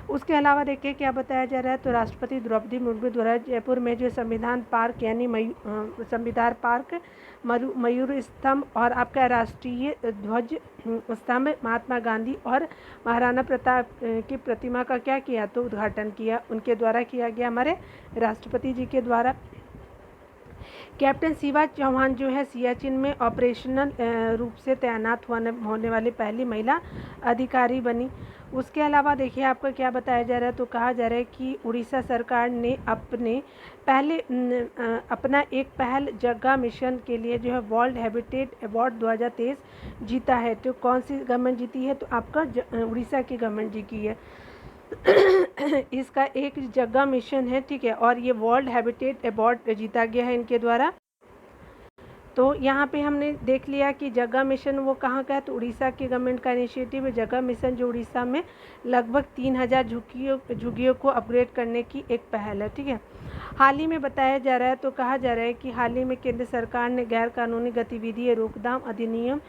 उसके अलावा देखिए क्या बताया जा रहा है, तो राष्ट्रपति द्रौपदी मुर्मू द्वारा जयपुर में जो संविधान पार्क यानी संविधान पार्क, मयूर स्तंभ और आपका राष्ट्रीय ध्वज स्तंभ, महात्मा गांधी और महाराणा प्रताप की प्रतिमा का क्या किया, तो उद्घाटन किया, उनके द्वारा किया गया, हमारे राष्ट्रपति जी के द्वारा। कैप्टन शिवा चौहान जो है सियाचिन में ऑपरेशनल रूप से तैनात होने वाली पहली महिला अधिकारी बनी। उसके अलावा देखिए आपका क्या बताया जा रहा है, तो कहा जा रहा है कि उड़ीसा सरकार ने अपना एक पहल जगह मिशन के लिए जो है वर्ल्ड हैबिटेट अवार्ड 2023 जीता है। तो कौन सी गवर्नमेंट जीती है, तो आपका उड़ीसा की गवर्नमेंट जी की है। इसका एक जगह मिशन है। ठीक है, और ये वर्ल्ड हैबिटेट अवार्ड जीता गया है इनके द्वारा। तो यहाँ पे हमने देख लिया कि जगह मिशन वो कहाँ का है, तो उड़ीसा के गवर्नमेंट का इनिशिएटिव है जगह मिशन, जो उड़ीसा में लगभग 3000 झुग्गियों को अपग्रेड करने की एक पहल है। ठीक है, हाल ही में बताया जा रहा है, तो कहा जा रहा है कि हाल ही में केंद्र सरकार ने गैर कानूनी गतिविधि रोकथाम अधिनियम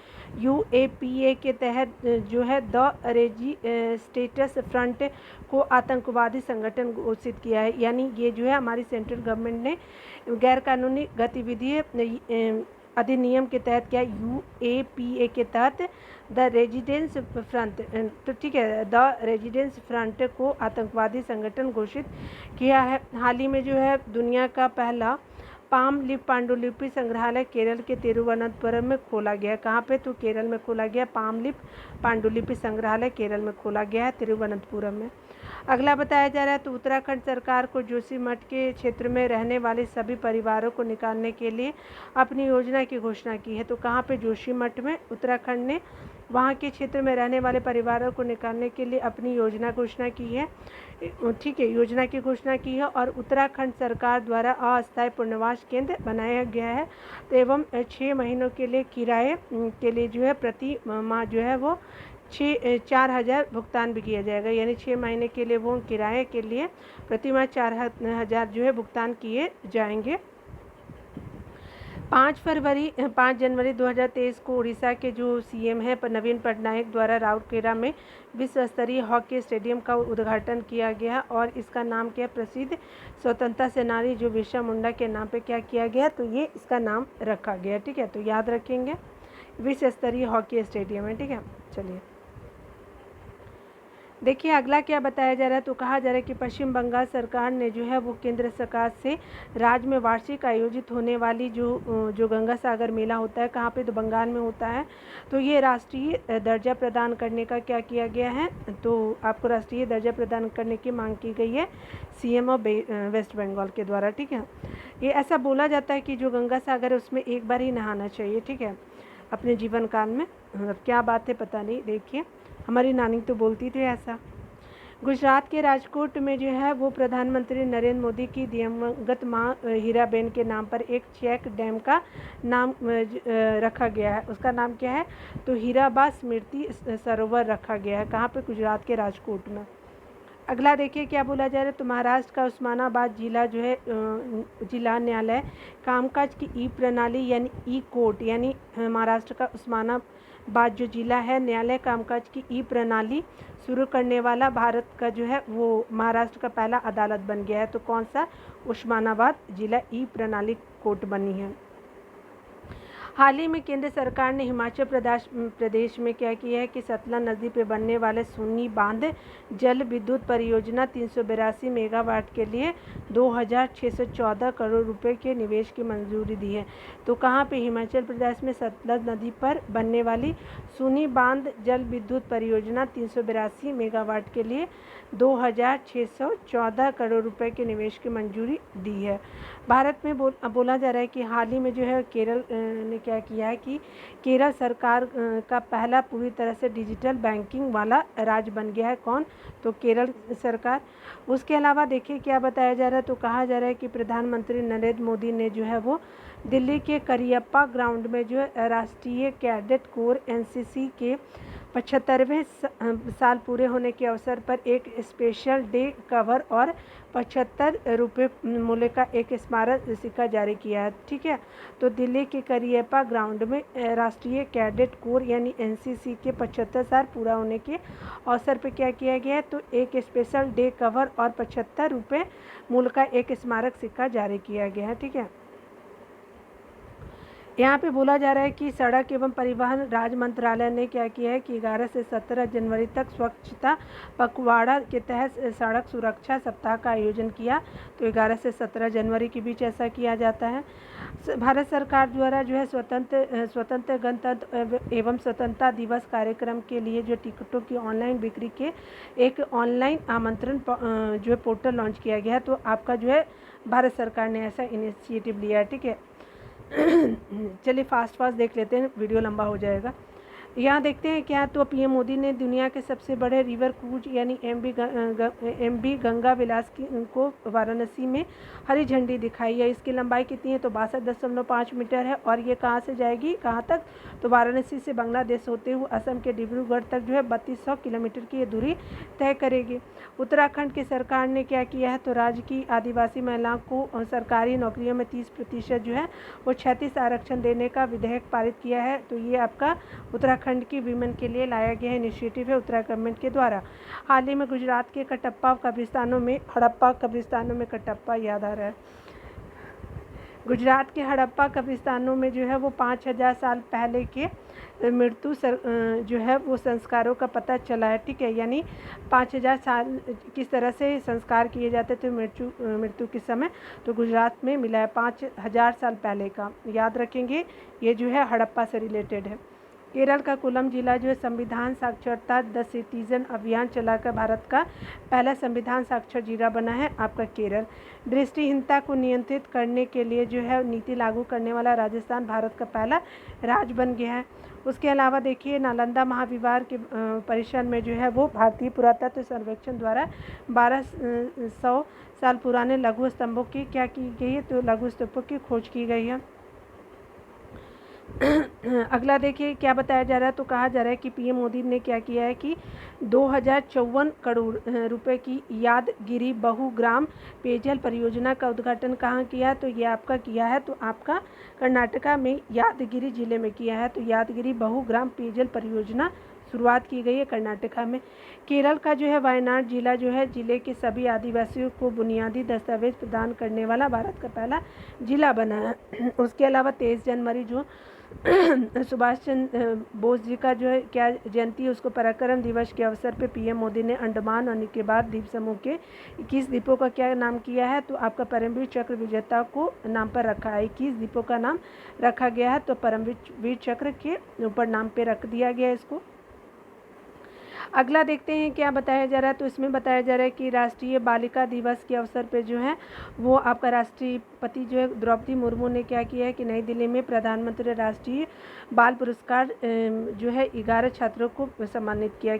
UAPA के तहत जो है द रेजिस्टेंस फ्रंट को आतंकवादी संगठन घोषित किया है। यानी ये जो है हमारी सेंट्रल गवर्नमेंट ने गैर कानूनी गतिविधि अधिनियम के तहत क्या UAPA के तहत द रेजिस्टेंस फ्रंट, तो ठीक है, द रेजिस्टेंस फ्रंट को आतंकवादी संगठन घोषित किया है। हाल ही में जो है दुनिया का पहला पाम लिप पांडुलिपि संग्रहालय केरल के तिरुवनंतपुरम में खोला गया। कहाँ पे, तो केरल में खोला गया। पाम लिप पांडुलिपि संग्रहालय केरल में खोला गया है, तिरुवनंतपुरम में। अगला बताया जा रहा है, तो उत्तराखंड सरकार को जोशीमठ के क्षेत्र में रहने वाले सभी परिवारों को निकालने के लिए अपनी योजना की घोषणा की है। तो कहाँ पे, जोशीमठ में उत्तराखंड ने वहाँ के क्षेत्र में रहने वाले परिवारों को निकालने के लिए अपनी योजना घोषणा की है। ठीक है, योजना की घोषणा की है और उत्तराखंड सरकार द्वारा अस्थायी पुनर्वास केंद्र बनाया गया है। तो एवं 6 महीनों के लिए किराए के लिए जो है प्रति माह जो है वो 4,000 भुगतान भी किया जाएगा। यानी 6 महीने के लिए वो किराए के लिए प्रति माह 4,000 जो है भुगतान किए जाएंगे। 5 जनवरी 2023 को उड़ीसा के जो CM हैं नवीन पटनायक द्वारा राउरकेला में विश्व स्तरीय हॉकी स्टेडियम का उद्घाटन किया गया और इसका नाम क्या, प्रसिद्ध स्वतंत्रता सेनानी जो बिरसा मुंडा के नाम पे क्या किया गया, तो ये इसका नाम रखा गया। ठीक है, तो याद रखेंगे, विश्व स्तरीय हॉकी स्टेडियम है। ठीक है, चलिए देखिए अगला क्या बताया जा रहा है, तो कहा जा रहा है कि पश्चिम बंगाल सरकार ने जो है वो केंद्र सरकार से राज्य में वार्षिक आयोजित होने वाली जो गंगा सागर मेला होता है, कहाँ पे, तो बंगाल में होता है, तो ये राष्ट्रीय दर्जा प्रदान करने का क्या किया गया है, तो आपको राष्ट्रीय दर्जा प्रदान करने की मांग की गई है CM ऑफ वेस्ट बंगाल के द्वारा। ठीक है, ये ऐसा बोला जाता है कि जो गंगा सागर है उसमें एक बार ही नहाना चाहिए। ठीक है, अपने जीवन काल में, क्या बात है पता नहीं, देखिए हमारी नानी तो बोलती थी ऐसा। गुजरात के राजकोट में जो है वो प्रधानमंत्री नरेंद्र मोदी की दिवंगत मां हीराबेन के नाम पर एक चेक डैम का नाम रखा गया है। उसका नाम क्या है, तो हीराबा स्मृति सरोवर रखा गया है। कहाँ पे, गुजरात के राजकोट में। अगला देखिए क्या बोला जा रहा है, तो महाराष्ट्र का उस्मानाबाद जिला जो है जिला न्यायालय कामकाज की ई प्रणाली यानी ई कोर्ट, यानी महाराष्ट्र का उस्मानाबाद जो जिला है न्यायालय कामकाज की ई प्रणाली शुरू करने वाला भारत का जो है वो महाराष्ट्र का पहला अदालत बन गया है। तो कौन सा, उस्मानाबाद जिला ई प्रणाली कोर्ट बनी है। हाल ही में केंद्र सरकार ने हिमाचल प्रदेश में क्या किया है कि सतलज नदी पर बनने वाले सुन्नी बांध जल विद्युत परियोजना 382 मेगावाट के लिए 2,614 करोड़ रुपए के निवेश की मंजूरी दी है। तो कहाँ पे, हिमाचल प्रदेश में सतलज नदी पर बनने वाली सुन्नी बांध जल विद्युत परियोजना 382 मेगावाट के लिए 2,614 करोड़ रुपए के निवेश की मंजूरी दी है। भारत में बोला जा रहा है कि हाल ही में जो है केरल ने क्या किया है कि केरल सरकार का पहला पूरी तरह से डिजिटल बैंकिंग वाला राज्य बन गया है। कौन, तो केरल सरकार। उसके अलावा देखिए क्या बताया जा रहा है, तो कहा जा रहा है कि प्रधानमंत्री नरेंद्र मोदी ने जो है वो दिल्ली के करियप्पा ग्राउंड में जो राष्ट्रीय कैडेट कोर NCC के 75वें साल पूरे होने के अवसर पर एक स्पेशल डे कवर और 75 रुपये मूल्य का एक स्मारक सिक्का जारी किया है। ठीक है, तो दिल्ली के करियप्पा ग्राउंड में राष्ट्रीय कैडेट कोर यानी NCC के 75 साल पूरा होने के अवसर पर क्या किया गया है, तो एक स्पेशल डे कवर और 75 रुपये मूल्य का एक स्मारक सिक्का जारी किया गया है। ठीक है, यहाँ पे बोला जा रहा है कि सड़क एवं परिवहन राज्य मंत्रालय ने क्या किया है कि 11 से 17 जनवरी तक स्वच्छता पखवाड़ा के तहत सड़क सुरक्षा सप्ताह का आयोजन किया। तो 11 से 17 जनवरी के बीच ऐसा किया जाता है। भारत सरकार द्वारा जो है स्वतंत्र गणतंत्र एवं स्वतंत्रता दिवस कार्यक्रम के लिए जो टिकटों की ऑनलाइन बिक्री के एक ऑनलाइन आमंत्रण जो है पोर्टल लॉन्च किया गया है। तो आपका जो है भारत सरकार ने ऐसा इनिशिएटिव लिया है। ठीक है, चलिए फास्ट देख लेते हैं, वीडियो लंबा हो जाएगा। यहाँ देखते हैं क्या, तो पीएम मोदी ने दुनिया के सबसे बड़े रिवर क्रूज यानी एमवी गंगा विलास को वाराणसी में हरी झंडी दिखाई है। इसकी लंबाई कितनी है, तो 62.5 मीटर है और ये कहाँ से जाएगी, कहाँ तक, तो वाराणसी से बांग्लादेश होते हुए असम के डिब्रूगढ़ तक जो है 3200 किलोमीटर की ये दूरी तय करेगी। उत्तराखंड की सरकार ने क्या किया है, तो राज्य की आदिवासी महिलाओं को सरकारी नौकरियों में 30% जो है वो 36 आरक्षण देने का विधेयक पारित किया है। तो ये आपका उत्तराखंड की वीमेन के लिए लाया गया इनिशिएटिव है उत्तराखंड गवर्नमेंट के द्वारा। हाल ही में गुजरात के कटप्पा कब्रिस्तानों में कटप्पा याद आ रहा है, गुजरात के हड़प्पा कब्रिस्तानों में जो है वो 5000 साल पहले के मृत्यु जो है वो संस्कारों का पता चला है। ठीक है, यानी 5000 साल किस तरह से संस्कार किए जाते थे मृत्यु के समय, तो गुजरात में मिला है 5000 साल पहले का, याद रखेंगे। ये जो है हड़प्पा से रिलेटेड है। केरल का कोल्लम जिला जो है संविधान साक्षरता द सिटीजन अभियान चलाकर भारत का पहला संविधान साक्षर जिला बना है आपका केरल। दृष्टिहीनता को नियंत्रित करने के लिए जो है नीति लागू करने वाला राजस्थान भारत का पहला राज्य बन गया है। उसके अलावा देखिए नालंदा महाविहार के परिसर में जो है वो भारतीय पुरातत्व सर्वेक्षण द्वारा 1200 साल पुराने लघु स्तंभों की क्या की गई है, तो लघु स्तंभों की खोज की गई है। अगला देखिए क्या बताया जा रहा है, तो कहा जा रहा है कि पीएम मोदी ने क्या किया है कि 2054 करोड़ रुपए की यादगिरी बहुग्राम पेयजल परियोजना का उद्घाटन कहाँ किया, तो ये आपका किया है, तो आपका कर्नाटका में यादगिरी जिले में किया है। तो यादगिरी बहुग्राम पेयजल परियोजना शुरुआत की गई है कर्नाटका में। केरल का जो है वायनाड जिला जो है जिले के सभी आदिवासियों को बुनियादी दस्तावेज प्रदान करने वाला भारत का पहला जिला बना है। उसके अलावा 23 जनवरी जो सुभाष चंद्र बोस जी का जो है क्या जयंती है, उसको पराक्रम दिवस के अवसर पे पीएम मोदी ने अंडमान और निकोबार द्वीप समूह के 21 द्वीपों का क्या नाम किया है, तो आपका परमवीर चक्र विजेता को नाम पर रखा है। 21 द्वीपों का नाम रखा गया है, तो परमवीर चक्र के ऊपर नाम पे रख दिया गया है इसको। अगला देखते हैं क्या बताया जा रहा है, तो इसमें बताया जा रहा है कि राष्ट्रीय बालिका दिवस के अवसर पे जो है वो आपका राष्ट्रपति जो है द्रौपदी मुर्मू ने क्या किया है कि नई दिल्ली में प्रधानमंत्री राष्ट्रीय बाल पुरस्कार जो है 11 छात्रों को सम्मानित किया।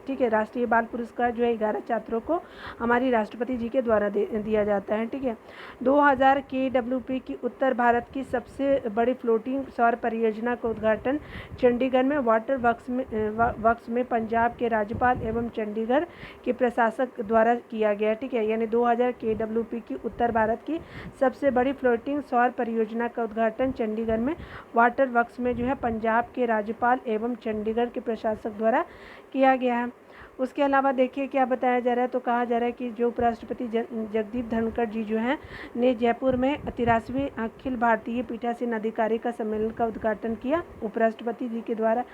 ठीक है, राष्ट्रीय बाल पुरस्कार जो है 11 छात्रों को हमारी राष्ट्रपति जी के द्वारा दिया जाता है। ठीक है, 2000 KWP की उत्तर भारत की सबसे बड़ी फ्लोटिंग सौर परियोजना का उद्घाटन चंडीगढ़ में वाटर वर्क्स में पंजाब के राज्यपाल एवं चंडीगढ़ के प्रशासक द्वारा किया गया। ठीक है, यानी 2000 KWP की उत्तर भारत की सबसे बड़ी फ्लोटिंग सौर परियोजना का उद्घाटन चंडीगढ़ में वाटर वर्क्स में जो है पंजाब के राज्यपाल एवं चंडीगढ़ के प्रशासक द्वारा किया गया है। उसके अलावा देखिए क्या बताया जा रहा है, तो कहा जा रहा है कि जो उपराष्ट्रपति जगदीप धनखड़ जी जो हैं ने जयपुर में 83वें अखिल भारतीय पीठासीन अधिकारी का सम्मेलन का उद्घाटन किया उपराष्ट्रपति जी के द्वारा।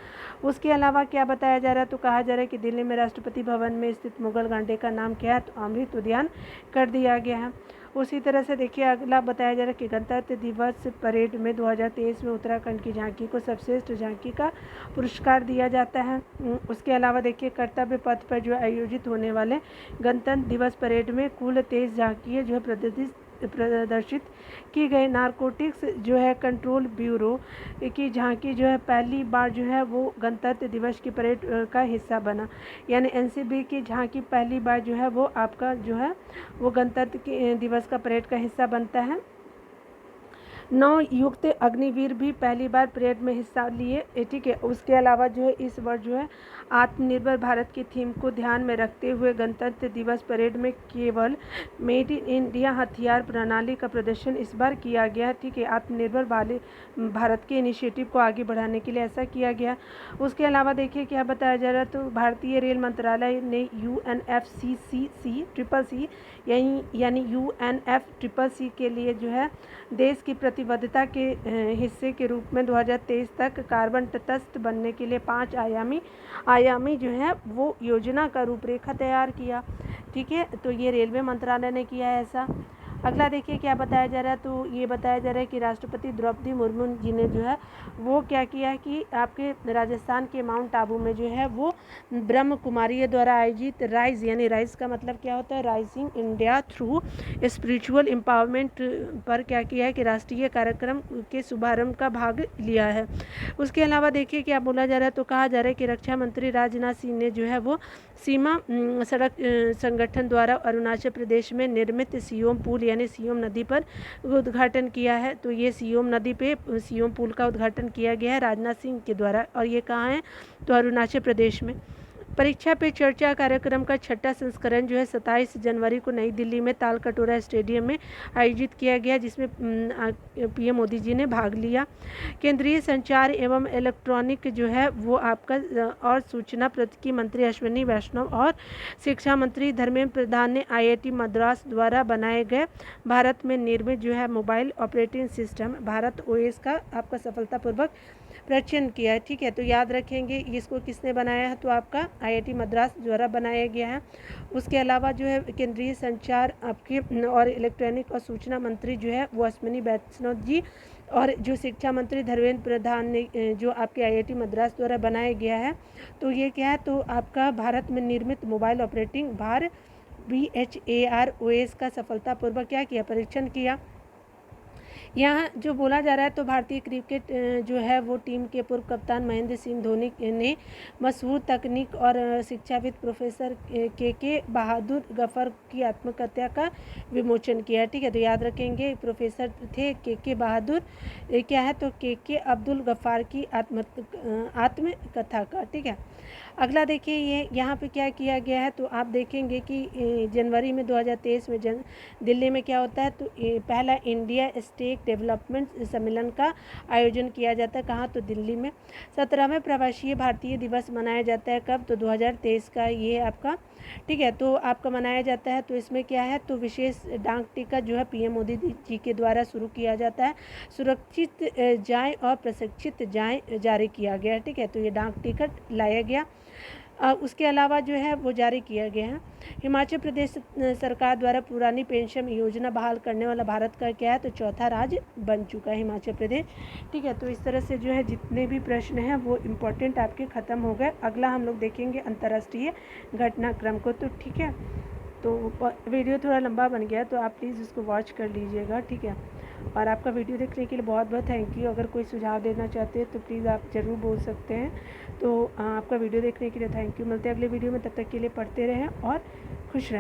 उसके अलावा क्या बताया जा रहा है, तो कहा जा रहा है कि दिल्ली में राष्ट्रपति भवन में स्थित मुगल गांडे का नाम क्या है, तो अमृत उद्यान कर दिया गया है। उसी तरह से देखिए अगला बताया जा रहा है कि गणतंत्र दिवस परेड में 2023 में उत्तराखंड की झांकी को सर्वश्रेष्ठ झांकी का पुरस्कार दिया जाता है। उसके अलावा देखिए कर्तव्य पथ पर जो आयोजित होने वाले गणतंत्र दिवस परेड में कुल 23 झांकियाँ जो है प्रदर्शित की गई। नारकोटिक्स जो है कंट्रोल ब्यूरो की झांकी जो है पहली बार जो है वो गणतंत्र दिवस की परेड का हिस्सा बना, यानी एनसीबी की झांकी पहली बार जो है वो आपका जो है वो गणतंत्र दिवस का परेड का हिस्सा बनता है। नवयुक्त अग्निवीर भी पहली बार परेड में हिस्सा लिए। ठीक है, उसके अलावा जो है इस वर्ष जो है आत्मनिर्भर भारत की थीम को ध्यान में रखते हुए गणतंत्र दिवस परेड में केवल मेड इन इंडिया हथियार प्रणाली का प्रदर्शन इस बार किया गया। ठीक है, आत्मनिर्भर भारत के इनिशिएटिव को आगे बढ़ाने के लिए ऐसा किया गया। उसके अलावा देखिए क्या बताया जा रहा है, तो भारतीय रेल मंत्रालय ने UNFCCC यानी UNFCCC के लिए जो है देश की प्रतिबद्धता के हिस्से के रूप में 2023 तक कार्बन तटस्थ बनने के लिए 5 आयामी जो है वो योजना का रूपरेखा तैयार किया। ठीक है, तो ये रेलवे मंत्रालय ने किया है ऐसा। अगला देखिए क्या बताया जा रहा है, तो ये बताया जा रहा है कि राष्ट्रपति द्रौपदी मुर्मू जी ने जो है वो क्या किया है कि आपके राजस्थान के माउंट आबू में जो है वो ब्रह्म कुमारी द्वारा आयोजित राइज, यानी राइज का मतलब क्या होता है, rising India through spiritual empowerment पर क्या किया है कि राष्ट्रीय कार्यक्रम के शुभारंभ का भाग लिया है। उसके अलावा देखिए क्या बोला जा रहा है, तो कहा जा रहा है कि रक्षा मंत्री राजनाथ सिंह ने जो है वो सीमा सड़क संगठन द्वारा अरुणाचल प्रदेश में निर्मित सियोम पुल यानी सियोम नदी पर उद्घाटन किया है। तो ये सियोम नदी पे सियोम पुल का उद्घाटन किया गया है राजनाथ सिंह के द्वारा, और ये कहाँ है, तो अरुणाचल प्रदेश में। परीक्षा पे चर्चा कार्यक्रम का छठा संस्करण जो है 27 जनवरी को नई दिल्ली में तालकटोरा स्टेडियम में आयोजित किया गया, जिसमें पीएम मोदी जी ने भाग लिया। केंद्रीय संचार एवं इलेक्ट्रॉनिक जो है वो आपका और सूचना प्रौद्योगिकी मंत्री अश्विनी वैष्णव और शिक्षा मंत्री धर्मेंद्र प्रधान ने IIT मद्रास द्वारा बनाए गए भारत में निर्मित जो है mobile operating system Bharat OS का आपका सफलतापूर्वक परीक्षण किया है। ठीक है, तो याद रखेंगे इसको किसने बनाया है, तो आपका IIT मद्रास द्वारा बनाया गया है। उसके अलावा जो है केंद्रीय संचार आपके और इलेक्ट्रॉनिक और सूचना मंत्री जो है वो अश्विनी वैष्णव जी, और जो शिक्षा मंत्री धर्मेंद्र प्रधान ने जो आपके IIT मद्रास द्वारा बनाया गया है, तो ये क्या है, तो आपका भारत में निर्मित मोबाइल ऑपरेटिंग भार BHAR-OS का सफलतापूर्वक क्या किया, परीक्षण किया। यहाँ जो बोला जा रहा है, तो भारतीय क्रिकेट जो है वो टीम के पूर्व कप्तान महेंद्र सिंह धोनी ने मशहूर तकनीक और शिक्षाविद प्रोफेसर के बहादुर गफर की आत्मकथा का विमोचन किया। ठीक है, तो याद रखेंगे प्रोफेसर थे के बहादुर क्या है, तो के अब्दुल गफ्फार की आत्मकथा का। ठीक है, अगला देखिए ये यहाँ पे क्या किया गया है, तो आप देखेंगे कि जनवरी में 2023 में दिल्ली में क्या होता है, तो पहला इंडिया स्टेक डेवलपमेंट सम्मेलन का आयोजन किया जाता है। कहाँ, तो दिल्ली में। 17वें प्रवासी भारतीय दिवस मनाया जाता है कब, तो 2023 का ये आपका। ठीक है, तो आपका मनाया जाता है, तो इसमें क्या है, तो विशेष डाक टिकट जो है पीएम मोदी जी के द्वारा शुरू किया जाता है, सुरक्षित जाएं और प्रशिक्षित जाएं जारी किया गया। ठीक है, तो ये डाक टिकट लाया गया। उसके अलावा जो है वो जारी किया गया है। हिमाचल प्रदेश सरकार द्वारा पुरानी पेंशन योजना बहाल करने वाला भारत का क्या है, तो चौथा राज्य बन चुका है हिमाचल प्रदेश। ठीक है, तो इस तरह से जो है जितने भी प्रश्न हैं वो इम्पोर्टेंट आपके ख़त्म हो गए। अगला हम लोग देखेंगे अंतर्राष्ट्रीय घटनाक्रम को। तो ठीक है, तो वीडियो थोड़ा लंबा बन गया, तो आप प्लीज़ उसको वॉच कर लीजिएगा। ठीक है, और आपका वीडियो देखने के लिए बहुत बहुत थैंक यू। अगर कोई सुझाव देना चाहते हैं तो प्लीज़ आप ज़रूर बोल सकते हैं। तो आपका वीडियो देखने के लिए थैंक यू। मिलते हैं अगले वीडियो में, तब तक के लिए पढ़ते रहें और खुश रहें।